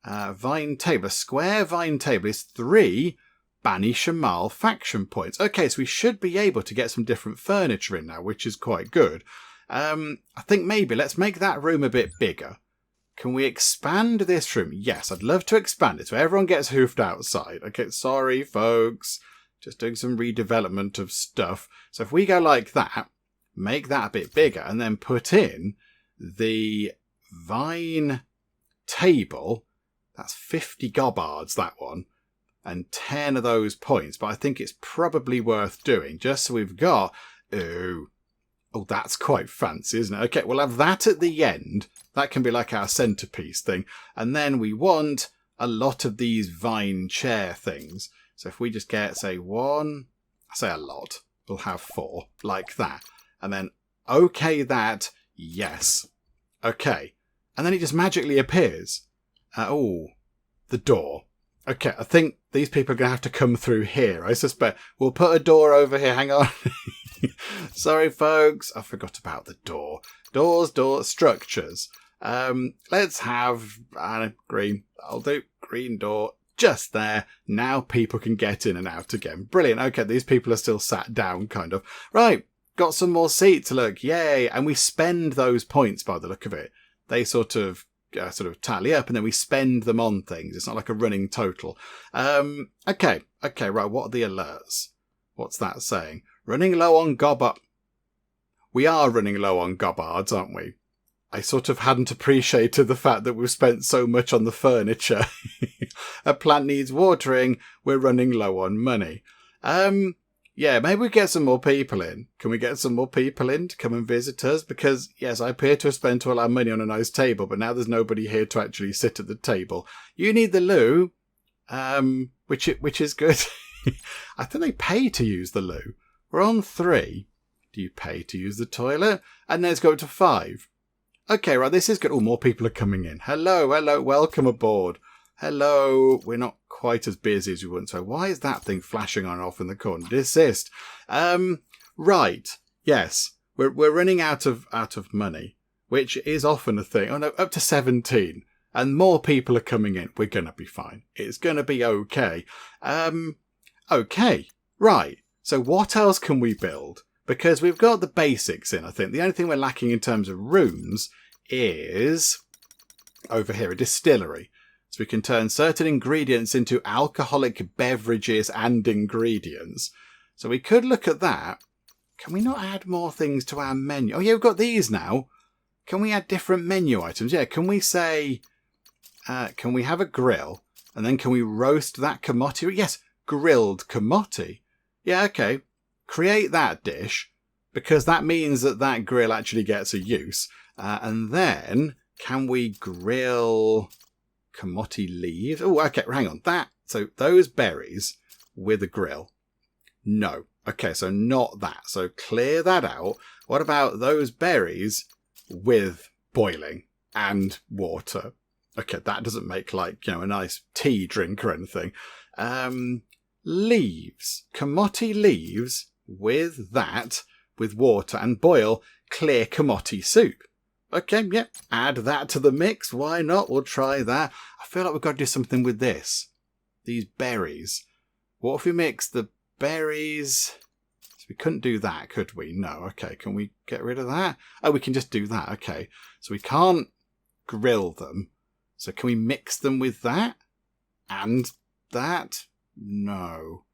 Vine table. A square vine table is 3 Bani Shamal faction points. Okay, so we should be able to get some different furniture in now, which is quite good. I think maybe let's make that room a bit bigger. Can we expand this room? Yes, I'd love to expand it so everyone gets hoofed outside. Okay, sorry, folks. Just doing some redevelopment of stuff. So if we go like that, make that a bit bigger, and then put in the vine table. That's 50 gobbards, that one. And 10 of those points. But I think it's probably worth doing, just so we've got... Oh, that's quite fancy, isn't it? Okay, we'll have that at the end. That can be like our centerpiece thing. And then we want a lot of these vine chair things. So if we just get, say, 1... I say a lot. We'll have 4, like that. And then, okay, that, yes. Okay. And then it just magically appears. The door. Okay, I think these people are going to have to come through here, I suspect. We'll put a door over here. Hang on. Sorry, folks. I forgot about the door. Doors, structures. Let's have green. I'll do green door. Just there. Now people can get in and out again. Brilliant. Okay, these people are still sat down, kind of. Right. Got some more seats, look, yay! And we spend those points by the look of it. They sort of tally up, and then we spend them on things. It's not like a running total. Okay, right. What are the alerts? What's that saying? Running low on gobbard. We are running low on gobbards, aren't we? I sort of hadn't appreciated the fact that we've spent so much on the furniture. A plant needs watering. We're running low on money. Yeah, maybe we get some more people in. Can we get some more people in to come and visit us? Because, yes, I appear to have spent all our money on a nice table, but now there's nobody here to actually sit at the table. You need the loo, which is good. I think they pay to use the loo. We're on 3. Do you pay to use the toilet? And then let's go to 5. Okay, right, this is good. Oh, more people are coming in. Hello, welcome aboard. Hello, we're not quite as busy as we want. So why is that thing flashing on and off in the corner? Desist. Right. Yes, we're running out of money, which is often a thing. Oh no, up to 17, and more people are coming in. We're gonna be fine. It's gonna be okay. Okay. Right. So what else can we build? Because we've got the basics in. I think the only thing we're lacking in terms of rooms is over here a distillery. So we can turn certain ingredients into alcoholic beverages and ingredients. So we could look at that. Can we not add more things to our menu? Oh yeah, we've got these now. can we add different menu items? Yeah, can we say, can we have a grill? And then can we roast that camote? Yes, grilled camote. Yeah, okay. Create that dish, because that means that that grill actually gets a use. And then can we grill camote leaves? Oh, okay, hang on. So those berries with a grill. No. Okay, so not that. So clear that out. What about those berries with boiling and water? Okay, that doesn't make like, a nice tea drink or anything. Leaves. Camote leaves with that, with water and boil clear camote soup. Okay, yep, add that to the mix. Why not? We'll try that. I feel like we've got to do something with this. These berries. What if we mix the berries? So we couldn't do that, could we? No. Okay, can we get rid of that? Oh, we can just do that. Okay, so we can't grill them. So can we mix them with that? And that? No.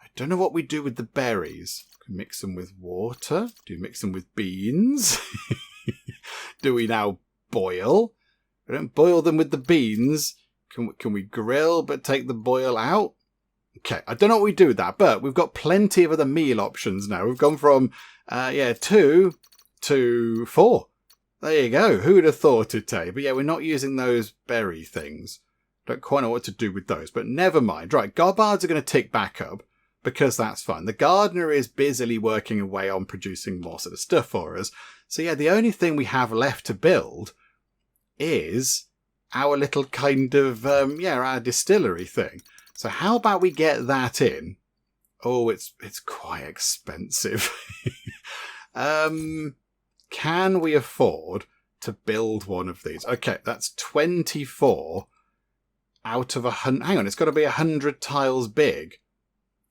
I don't know what we do with the berries. Can we mix them with water? Do we mix them with beans? Do we now boil? We don't boil them with the beans. Can we grill but take the boil out? Okay, I don't know what we do with that, but we've got plenty of other meal options now. We've gone from 2 to 4. There you go. Who would have thought it, eh? But yeah, we're not using those berry things. Don't quite know what to do with those, but never mind. Right, gobbards are going to tick back up because that's fine. The gardener is busily working away on producing more sort of stuff for us. So yeah, the only thing we have left to build is our little kind of, our distillery thing. So how about we get that in? Oh, it's quite expensive. Can we afford to build one of these? Okay, that's 24 out of 100. Hang on, it's got to be 100 tiles big.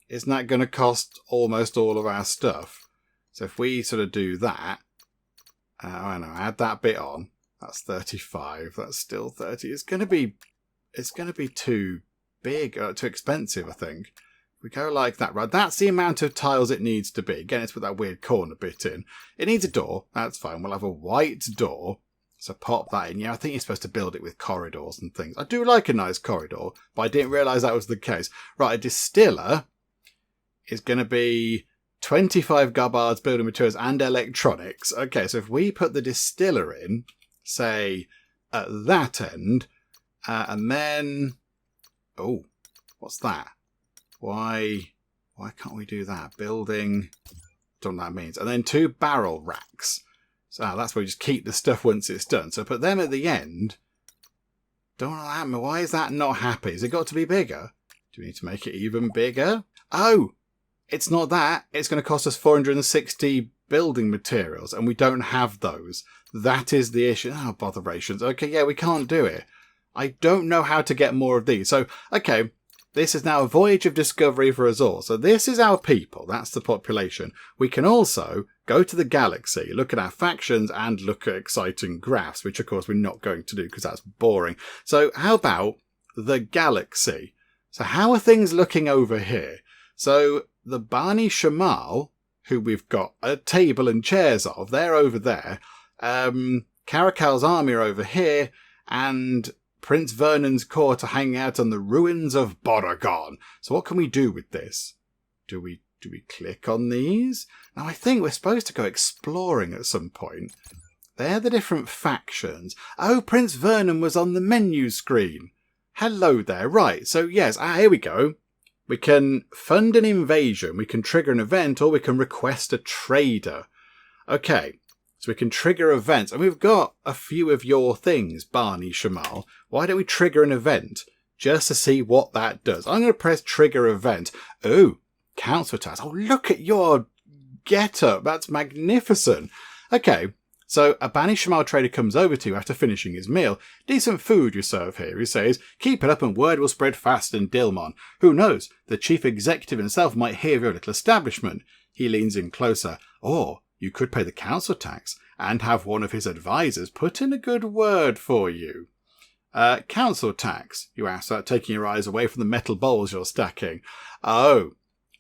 Isn't that going to cost almost all of our stuff? So if we sort of do that, I don't know, add that bit on. That's 35. That's still 30. It's going to be too big, too expensive, I think. We go like that, right? That's the amount of tiles it needs to be. Again, it's put that weird corner bit in. It needs a door. That's fine. We'll have a white door. So pop that in. Yeah, I think you're supposed to build it with corridors and things. I do like a nice corridor, but I didn't realise that was the case. Right, a distiller is going to be 25 gobbards, building materials, and electronics. Okay, so if we put the distiller in, say, at that end, and then... Oh, what's that? Why can't we do that? Building, don't know what that means. And then 2 barrel racks. So that's where we just keep the stuff once it's done. So put them at the end. Don't know what that means. Why is that not happy? Has it got to be bigger? Do we need to make it even bigger? Oh, it's not that. It's going to cost us 460 building materials, and we don't have those. That is the issue. Oh, botherations. Okay, yeah, we can't do it. I don't know how to get more of these. So, okay, this is now a voyage of discovery for us all. So this is our people. That's the population. We can also go to the galaxy, look at our factions, and look at exciting graphs, which of course we're not going to do because that's boring. So how about the galaxy? So how are things looking over here? So the Bani Shamal, who we've got a table and chairs of, they're over there. Carakal's army are over here, and Prince Vernon's court are hanging out on the ruins of Borogon. So what can we do with this? Do we click on these? Now I think we're supposed to go exploring at some point. They're the different factions. Oh, Prince Vernon was on the menu screen. Hello there. Right, so yes, here we go. We can fund an invasion, we can trigger an event, or we can request a trader. Okay. So we can trigger events. And we've got a few of your things, Barney Shamal. Why don't we trigger an event just to see what that does? I'm going to press trigger event. Oh, council tax. Oh, look at your getup. That's magnificent. Okay, so a Bani Shamal trader comes over to you after finishing his meal. Decent food you serve here, he says. Keep it up and word will spread fast in Dilmon. Who knows? The chief executive himself might hear of your little establishment. He leans in closer. Or you could pay the council tax and have one of his advisors put in a good word for you. Council tax, you ask, taking your eyes away from the metal bowls you're stacking. Oh,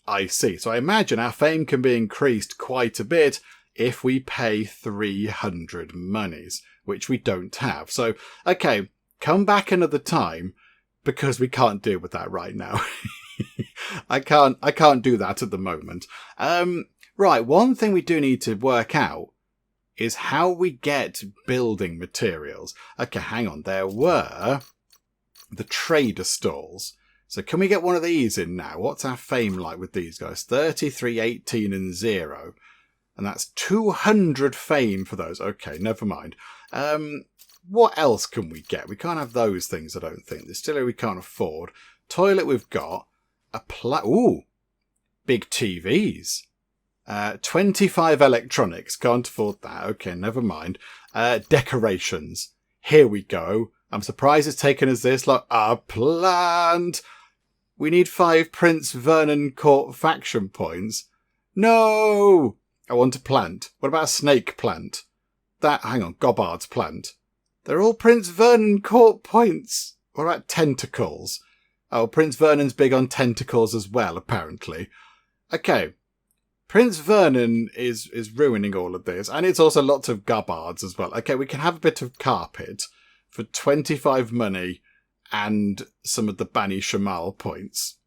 I see. So I imagine our fame can be increased quite a bit if we pay 300 monies, which we don't have. So, okay, come back another time, because we can't deal with that right now. I can't do that at the moment. Right, one thing we do need to work out is how we get building materials. Okay, hang on. There were the trader stalls. So can we get one of these in now? What's our fame like with these guys? 33, 18 and 0. And that's 200 fame for those. Okay, never mind. What else can we get? We can't have those things, I don't think. Distillery we can't afford. Toilet we've got. Ooh, big TVs. 25 electronics. Can't afford that. Okay, never mind. Decorations. Here we go. I'm surprised it's taken us this long. A plant. We need 5 Prince Vernon Court faction points. No! I want a plant. What about a snake plant? Hang on, Gobbard's plant. They're all Prince Vernon Court points. What about tentacles? Oh, Prince Vernon's big on tentacles as well, apparently. Okay. Prince Vernon is ruining all of this. And it's also lots of Gobbards as well. Okay, we can have a bit of carpet for 25 money and some of the Bani Shamal points.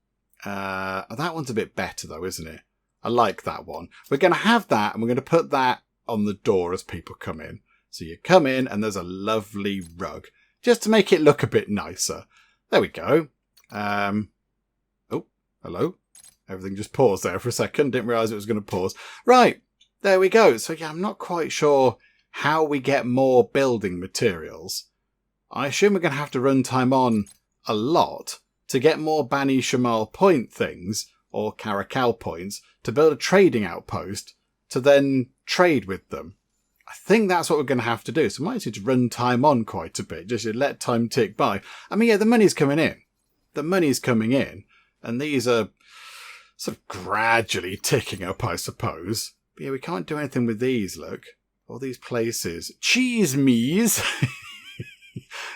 That one's a bit better though, isn't it? I like that one. We're going to have that and we're going to put that on the door as people come in. So you come in and there's a lovely rug just to make it look a bit nicer. There we go. Oh, hello. Everything just paused there for a second. Didn't realise it was going to pause. Right. There we go. So yeah, I'm not quite sure how we get more building materials. I assume we're going to have to run time on a lot to get more Bani Shamal point things or Caracal points to build a trading outpost to then trade with them. I think that's what we're going to have to do. So we might need to run time on quite a bit, just to let time tick by. I mean, yeah, the money's coming in. The money's coming in. And these are sort of gradually ticking up, I suppose. But yeah, we can't do anything with these, look. All these places. Cheese Mees.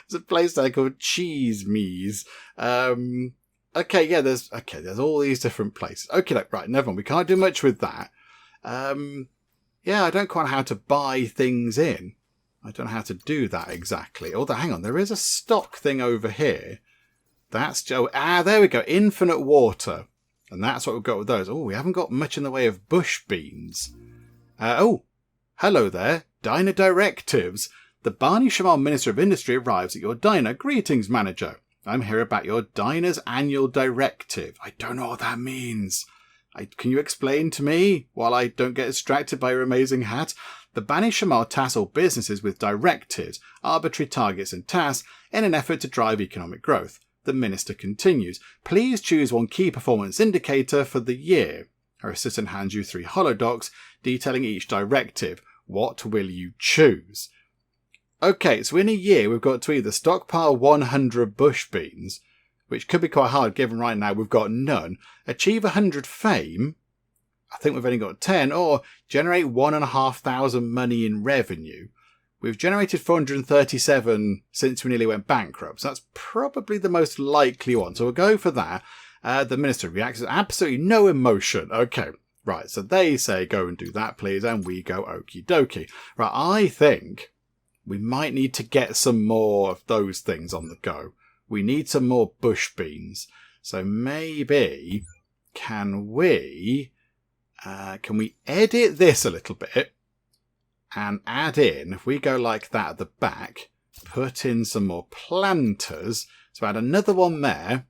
There's a place there called Cheese Mees. Okay, yeah, there's all these different places. Okay, look, right, never mind. We can't do much with that. Yeah, I don't quite know how to buy things in. I don't know how to do that exactly. Although, hang on, there is a stock thing over here. That's there we go. Infinite water. And that's what we've got with those. Oh, we haven't got much in the way of bush beans. Oh, hello there. Diner directives. The Bani Shamal Minister of Industry arrives at your diner. Greetings, manager. I'm here about your diner's annual directive. I don't know what that means. Can you explain to me while I don't get distracted by your amazing hat? The Bani Shamal task all businesses with directives, arbitrary targets and tasks in an effort to drive economic growth. The minister continues. Please choose one key performance indicator for the year. Her assistant hands you 3 holodocs detailing each directive. What will you choose? Okay, so in a year we've got to either stockpile 100 bush beans, which could be quite hard given right now we've got none, achieve 100 fame, I think we've only got 10, or generate 1,500 money in revenue. We've generated 437 since we nearly went bankrupt, so that's probably the most likely one. So we'll go for that. The minister reacts with absolutely no emotion. Okay, right, so they say go and do that please, and we go okie dokie. Right, I think we might need to get some more of those things on the go. We need some more bush beans. So maybe can we edit this a little bit and add in, if we go like that at the back, put in some more planters. So add another one there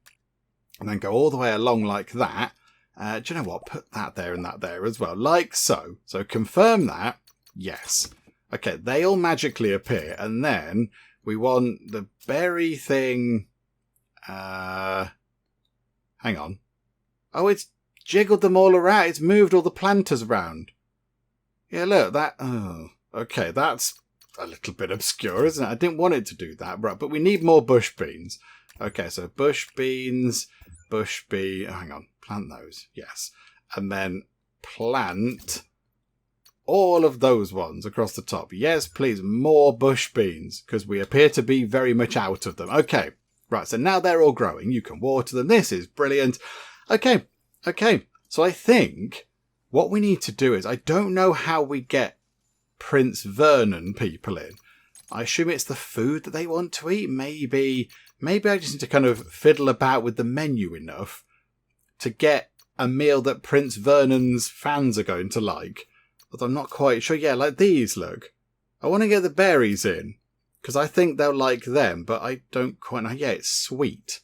and then go all the way along like that. Do you know what? Put that there and that there as well, like so. So confirm that. Yes. Okay, they all magically appear. And then we want the berry thing. Hang on. Oh, it's jiggled them all around. It's moved all the planters around. Yeah, look, that... Oh, okay, that's a little bit obscure, isn't it? I didn't want it to do that, right? But we need more bush beans. Okay, so bush beans, hang on, plant those, yes. And then plant all of those ones across the top. Yes, please, more bush beans, because we appear to be very much out of them. Okay, right, so now they're all growing. You can water them. This is brilliant. Okay, so I think what we need to do is, I don't know how we get Prince Vernon people in. I assume it's the food that they want to eat. Maybe I just need to kind of fiddle about with the menu enough to get a meal that Prince Vernon's fans are going to like. Although I'm not quite sure. Yeah, like these, look. I want to get the berries in, because I think they'll like them, but I don't quite know. Yeah, it's sweet.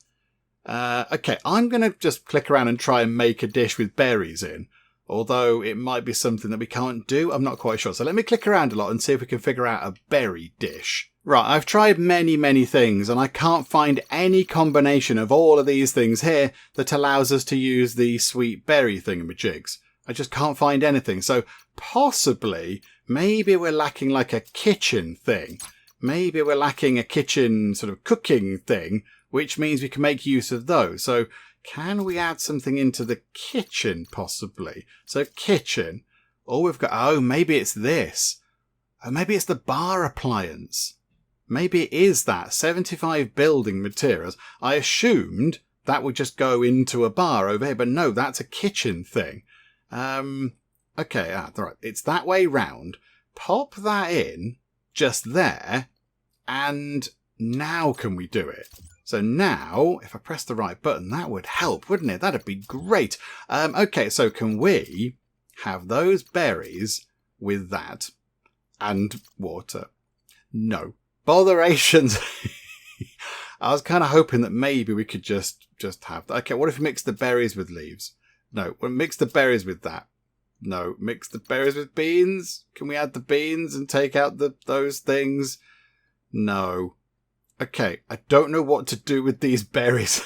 Okay, I'm going to just click around and try and make a dish with berries in. Although it might be something that we can't do. I'm not quite sure. So let me click around a lot and see if we can figure out a berry dish. Right, I've tried many things and I can't find any combination of all of these things here that allows us to use the sweet berry thingamajigs. I just can't find anything. So possibly, maybe we're lacking like a kitchen thing. Maybe we're lacking a kitchen sort of cooking thing, which means we can make use of those. So can we add something into the kitchen, possibly? So kitchen. Oh, we've got... Oh, maybe it's this. Oh, maybe it's the bar appliance. Maybe it is that. 75 building materials. I assumed that would just go into a bar over here, but no, that's a kitchen thing. Okay, right. It's that way round. Pop that in just there, and now can we do it? So now, if I press the right button, that would help, wouldn't it? That'd be great. Okay, so can we have those berries with that and water? No. Botherations. I was kind of hoping that maybe we could just have that. Okay, what if we mix the berries with leaves? No, we'll mix the berries with that. No, mix the berries with beans? Can we add the beans and take out those things? No. Okay, I don't know what to do with these berries.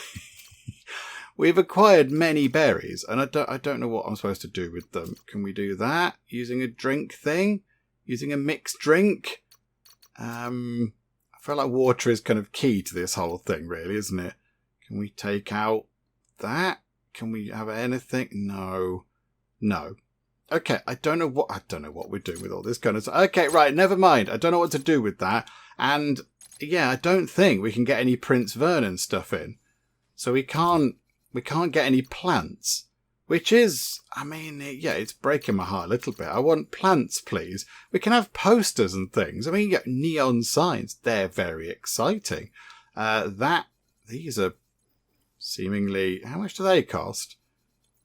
We've acquired many berries, and I don't know what I'm supposed to do with them. Can we do that? Using a drink thing? Using a mixed drink? I feel like water is kind of key to this whole thing, really, isn't it? Can we take out that? Can we have anything? No. No. Okay, I don't know what we're doing with all this kind of stuff. Okay, right, never mind. I don't know what to do with that. And yeah, I don't think we can get any Prince Vernon stuff in. So we can't get any plants. Which is, I mean, yeah, it's breaking my heart a little bit. I want plants, please. We can have posters and things. I mean, you get neon signs. They're very exciting. These are seemingly, how much do they cost?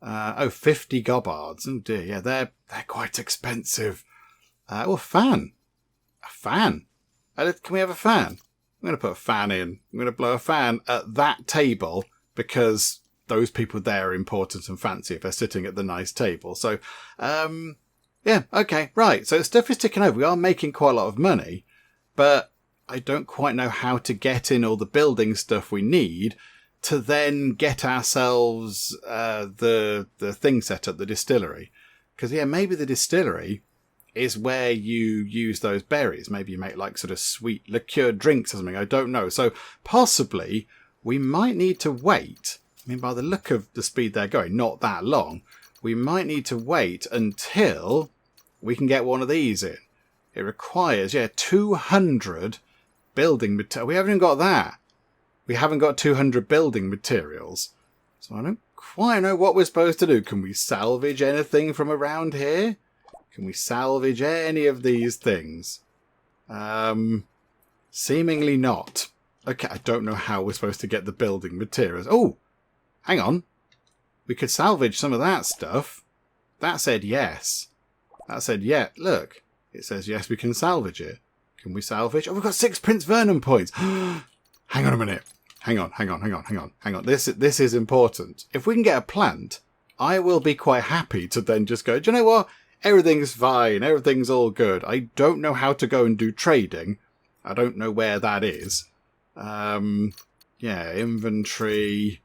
50 gobards. Oh dear, yeah, they're quite expensive. A fan. A fan. Can we have a fan? I'm going to put a fan in. I'm going to blow a fan at that table because those people there are important and fancy if they're sitting at the nice table. So, yeah, okay, right. So stuff is ticking over. We are making quite a lot of money, but I don't quite know how to get in all the building stuff we need to then get ourselves the thing set up, the distillery. Because, yeah, maybe the distillery is where you use those berries. Maybe you make like sort of sweet liqueur drinks or something. I don't know. So possibly we might need to wait. I mean, by the look of the speed they're going, not that long. We might need to wait until we can get one of these in. It requires, 200 building materials. We haven't even got that. We haven't got 200 building materials. So I don't quite know what we're supposed to do. Can we salvage anything from around here? Can we salvage any of these things? Seemingly not. Okay, I don't know how we're supposed to get the building materials. Oh, hang on. We could salvage some of that stuff. That said yes. That said yeah. Look, it says yes, we can salvage it. Can we salvage? Oh, we've got 6 Prince Vernon points. Hang on a minute. Hang on. This is important. If we can get a plant, I will be quite happy to then just go, do you know what? Everything's fine. Everything's all good. I don't know how to go and do trading. I don't know where that is. Inventory.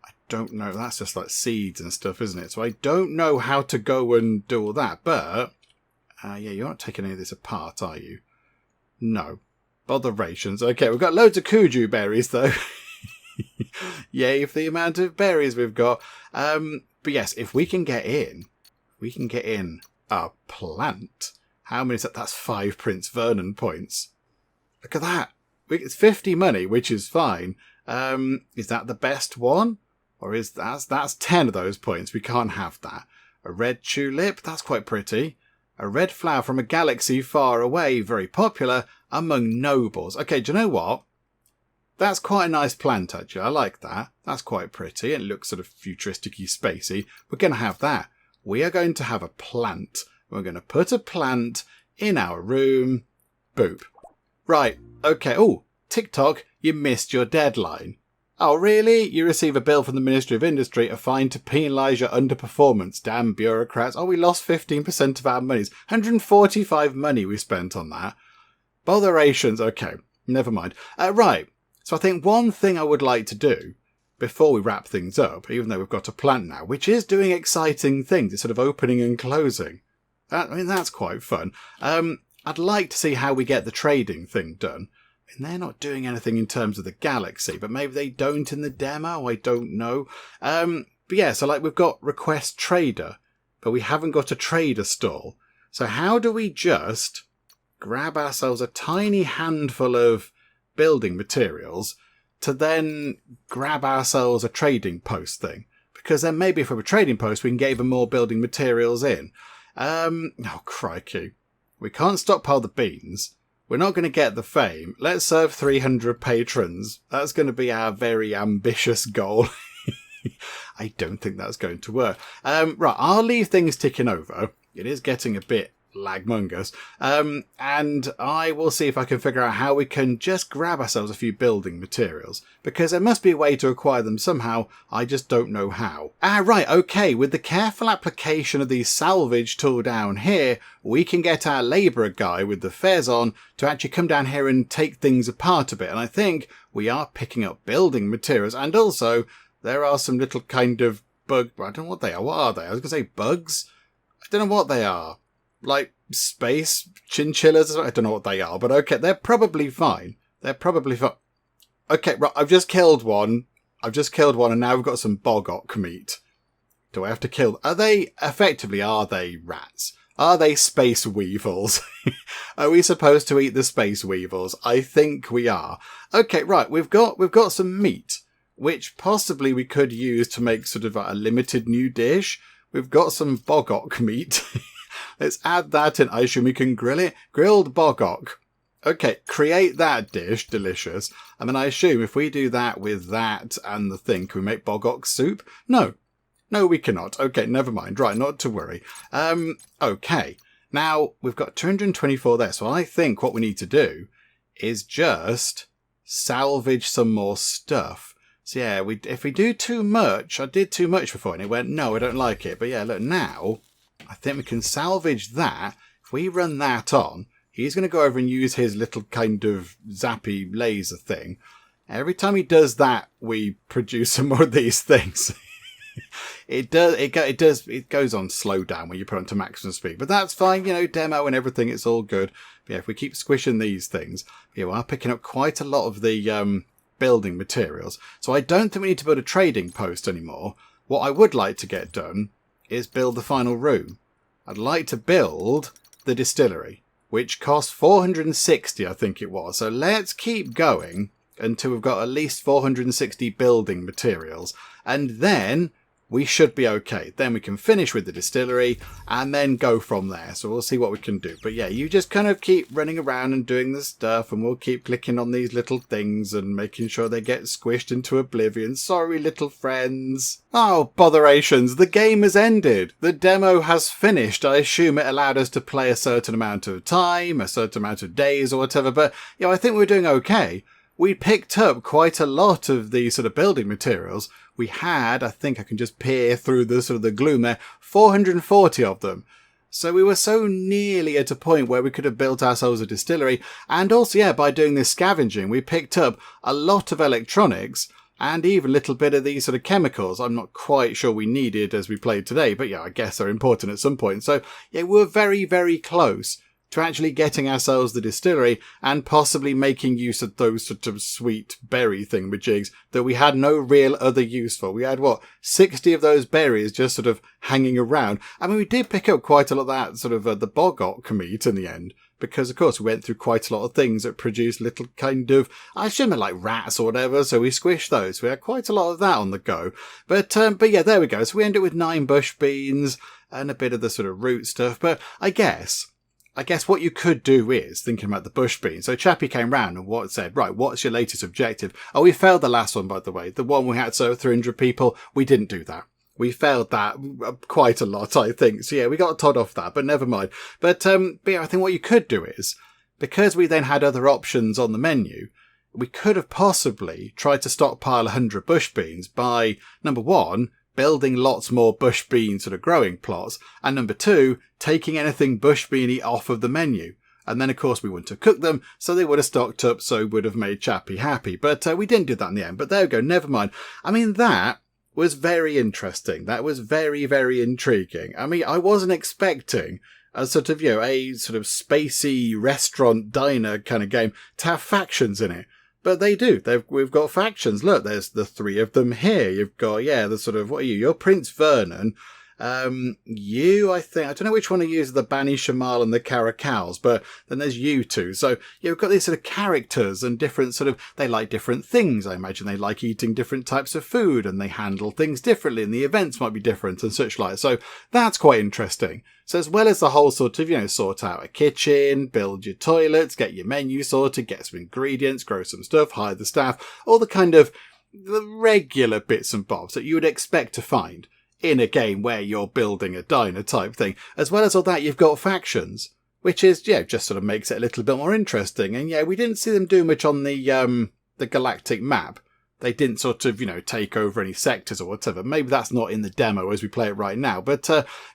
I don't know. That's just like seeds and stuff, isn't it? So I don't know how to go and do all that. But, you're not taking any of this apart, are you? No. Botherations. Okay, we've got loads of kuju berries, though. Yay for the amount of berries we've got. But yes, if we can get in a plant. How many is that? That's 5 Prince Vernon points. Look at that. It's 50 money, which is fine. Is that the best one? Or is that's 10 of those points? We can't have that. A red tulip, that's quite pretty. A red flower from a galaxy far away, very popular among nobles. Okay, do you know what? That's quite a nice plant, actually. I like that. That's quite pretty. It looks sort of futuristic-y, spacey. We're going to have that. We are going to have a plant. We're going to put a plant in our room. Boop. Right. Okay. Oh, TikTok, you missed your deadline. Oh, really? You receive a bill from the Ministry of Industry, a fine to penalise your underperformance. Damn bureaucrats. Oh, we lost 15% of our monies. 145 money we spent on that. Botherations. Okay. Never mind. Right. So I think one thing I would like to do before we wrap things up, even though we've got a plant now, which is doing exciting things, it's sort of opening and closing. That's quite fun. I'd like to see how we get the trading thing done. And they're not doing anything in terms of the galaxy, but maybe they don't in the demo, I don't know. But yeah, so like we've got request trader, but we haven't got a trader stall. So how do we just grab ourselves a tiny handful of building materials to then grab ourselves a trading post thing? Because then maybe if we have a trading post, we can get even more building materials in. Oh, crikey. We can't stockpile the beans. We're not going to get the fame. Let's serve 300 patrons. That's going to be our very ambitious goal. I don't think that's going to work. Right, I'll leave things ticking over. It is getting a bit lagmungus. And I will see if I can figure out how we can just grab ourselves a few building materials. Because there must be a way to acquire them somehow. I just don't know how. Right, okay. With the careful application of the salvage tool down here, we can get our labourer guy with the fez on to actually come down here and take things apart a bit. And I think we are picking up building materials. And also, there are some little kind of bug... I don't know what they are. What are they? I was going to say bugs. I don't know what they are. Like space chinchillas? I don't know what they are, but okay, they're probably fine. They're probably fine. Okay, right, I've just killed one, and now we've got some bogock meat. Do I have to kill... Are they rats? Are they space weevils? Are we supposed to eat the space weevils? I think we are. Okay, right, we've got some meat, which possibly we could use to make sort of a limited new dish. We've got some bogock meat. Let's add that in. I assume we can grill it. Grilled bogock. Okay, create that dish. Delicious. And then I assume if we do that with that and the thing, can we make bogock soup? No. No, we cannot. Okay, never mind. Right, not to worry. Okay. Now, we've got 224 there. So I think what we need to do is just salvage some more stuff. So yeah, if we do too much, I did too much before and it went, no, I don't like it. But yeah, look, now... I think we can salvage that. If we run that on, he's going to go over and use his little kind of zappy laser thing. Every time he does that, we produce some more of these things. It goes on slow down when you put it onto maximum speed. But that's fine, demo and everything, it's all good. But yeah, if we keep squishing these things, we are picking up quite a lot of the building materials. So I don't think we need to build a trading post anymore. What I would like to get done is build the final room. I'd like to build the distillery, which cost 460, I think it was. So let's keep going until we've got at least 460 building materials. And then we should be okay. Then we can finish with the distillery and then go from there. So we'll see what we can do. But yeah, you just kind of keep running around and doing the stuff and we'll keep clicking on these little things and making sure they get squished into oblivion. Sorry, little friends. Oh, botherations. The game has ended. The demo has finished. I assume it allowed us to play a certain amount of time, a certain amount of days or whatever. But yeah, I think we're doing okay. We picked up quite a lot of the sort of building materials. We had, I think I can just peer through the sort of the gloom there, 440 of them. So we were so nearly at a point where we could have built ourselves a distillery. And also, yeah, by doing this scavenging, we picked up a lot of electronics and even a little bit of these sort of chemicals. I'm not quite sure we needed as we played today, but yeah, I guess they're important at some point. So yeah, we're very, very close to actually getting ourselves the distillery and possibly making use of those sort of sweet berry thingamajigs that we had no real other use for. We had, 60 of those berries just sort of hanging around. I mean, we did pick up quite a lot of that sort of the bogock meat in the end, because, of course, we went through quite a lot of things that produced little kind of, I assume they're like rats or whatever, so we squished those. We had quite a lot of that on the go. But yeah, there we go. So we ended with 9 bush beans, and a bit of the sort of root stuff. But I guess what you could do is, thinking about the bush bean. So Chappie came round and said, right, what's your latest objective? Oh, we failed the last one, by the way. The one we had so 300 people, we didn't do that. We failed that quite a lot, I think. So yeah, we got Todd off that, but never mind. But yeah, I think what you could do is, because we then had other options on the menu, we could have possibly tried to stockpile 100 bush beans by, number one, building lots more bush bean sort of growing plots, and number two, taking anything bush beany off of the menu. And then, of course, we wouldn't have cooked them, so they would have stocked up, so would have made Chappie happy. But we didn't do that in the end. But there we go, never mind. I mean, that was very interesting. That was very, very intriguing. I mean, I wasn't expecting a sort of, a sort of spacey restaurant diner kind of game to have factions in it. But they do. We've got factions. Look, there's the three of them here. You've got, the sort of, what are you? You're Prince Vernon. I think, I don't know which one to use, the Bani Shamal and the Caracals, but then there's you two. So you've got these sort of characters and different sort of, they like different things. I imagine they like eating different types of food and they handle things differently and the events might be different and such like. So that's quite interesting. So as well as the whole sort of, sort out a kitchen, build your toilets, get your menu sorted, get some ingredients, grow some stuff, hire the staff, all the kind of the regular bits and bobs that you would expect to find in a game where you're building a diner type thing. As well as all that, you've got factions, which is, just sort of makes it a little bit more interesting. And we didn't see them do much on the galactic map. They didn't sort of, take over any sectors or whatever. Maybe that's not in the demo as we play it right now. But,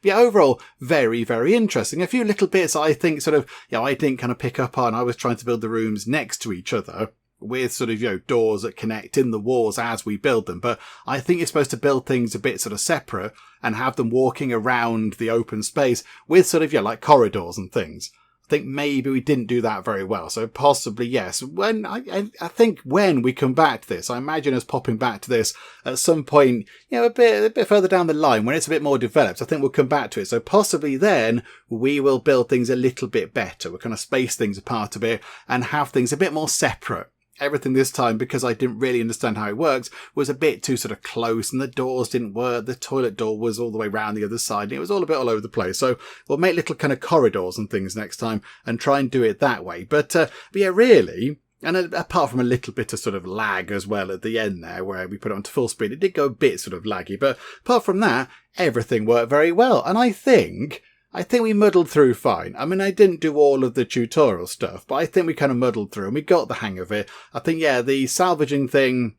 overall, very, very interesting. A few little bits I think sort of, I didn't kind of pick up on. I was trying to build the rooms next to each other with sort of, doors that connect in the walls as we build them. But I think you're supposed to build things a bit sort of separate and have them walking around the open space with sort of, like corridors and things. I think maybe we didn't do that very well. So possibly, yes. When I think when we come back to this, I imagine us popping back to this at some point, a bit further down the line when it's a bit more developed. I think we'll come back to it. So possibly then we will build things a little bit better. We'll kind of space things apart a bit and have things a bit more separate. Everything this time, because I didn't really understand how it works, was a bit too sort of close and the doors didn't work. The toilet door was all the way around the other side and it was all a bit all over the place. So we'll make little kind of corridors and things next time and try and do it that way. But really, and apart from a little bit of sort of lag as well at the end there where we put it onto full speed, it did go a bit sort of laggy. But apart from that, everything worked very well. And I think we muddled through fine. I mean, I didn't do all of the tutorial stuff, but I think we kind of muddled through and we got the hang of it. I think, the salvaging thing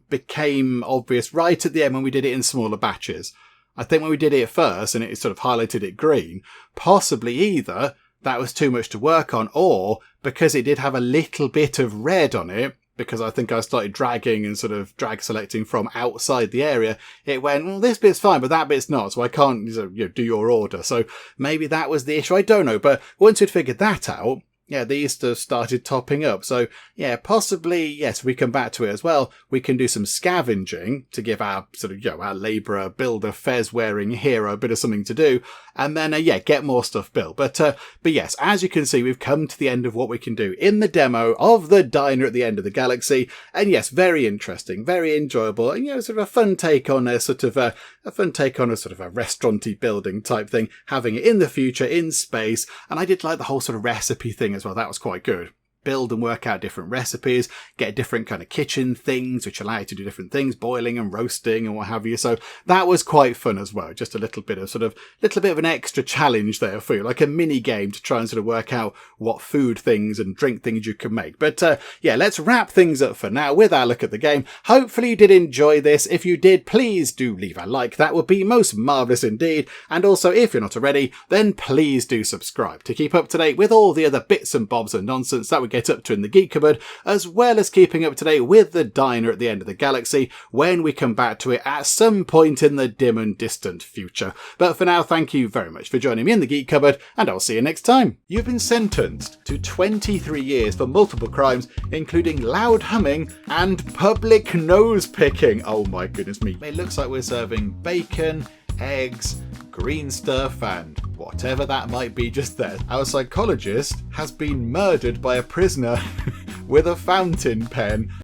became obvious right at the end when we did it in smaller batches. I think when we did it at first and it sort of highlighted it green, possibly either that was too much to work on or because it did have a little bit of red on it, because I think I started dragging and sort of drag selecting from outside the area, it went, well, this bit's fine, but that bit's not, so I can't do your order. So maybe that was the issue. I don't know. But once we'd figured that out, these stuff started topping up. So, possibly, yes, we come back to it as well. We can do some scavenging to give our sort of, our labourer, builder, fez-wearing hero a bit of something to do. And then, get more stuff built. But yes, as you can see, we've come to the end of what we can do in the demo of the diner at the end of the galaxy. And yes, very interesting, very enjoyable. And, sort of a fun take on a sort of a restaurant-y building type thing, having it in the future, in space. And I did like the whole sort of recipe thing as well. That was quite good. Build and work out different recipes, get different kind of kitchen things which allow you to do different things, boiling and roasting and what have you. So that was quite fun as well. Just a little bit of an extra challenge there for you, like a mini game to try and sort of work out what food things and drink things you can make. But let's wrap things up for now with our look at the game. Hopefully you did enjoy this. If you did, please do leave a like. That would be most marvellous indeed. And also, if you're not already, then please do subscribe to keep up to date with all the other bits and bobs and nonsense that we get up to in the Geek Cupboard, as well as keeping up to date with the diner at the end of the galaxy when we come back to it at some point in the dim and distant future. But for now, thank you very much for joining me in the Geek Cupboard, and I'll see you next time. You've been sentenced to 23 years for multiple crimes, including loud humming and public nose picking. Oh my goodness me. It looks like we're serving bacon, eggs, green stuff, and whatever that might be just there. Our psychologist has been murdered by a prisoner with a fountain pen.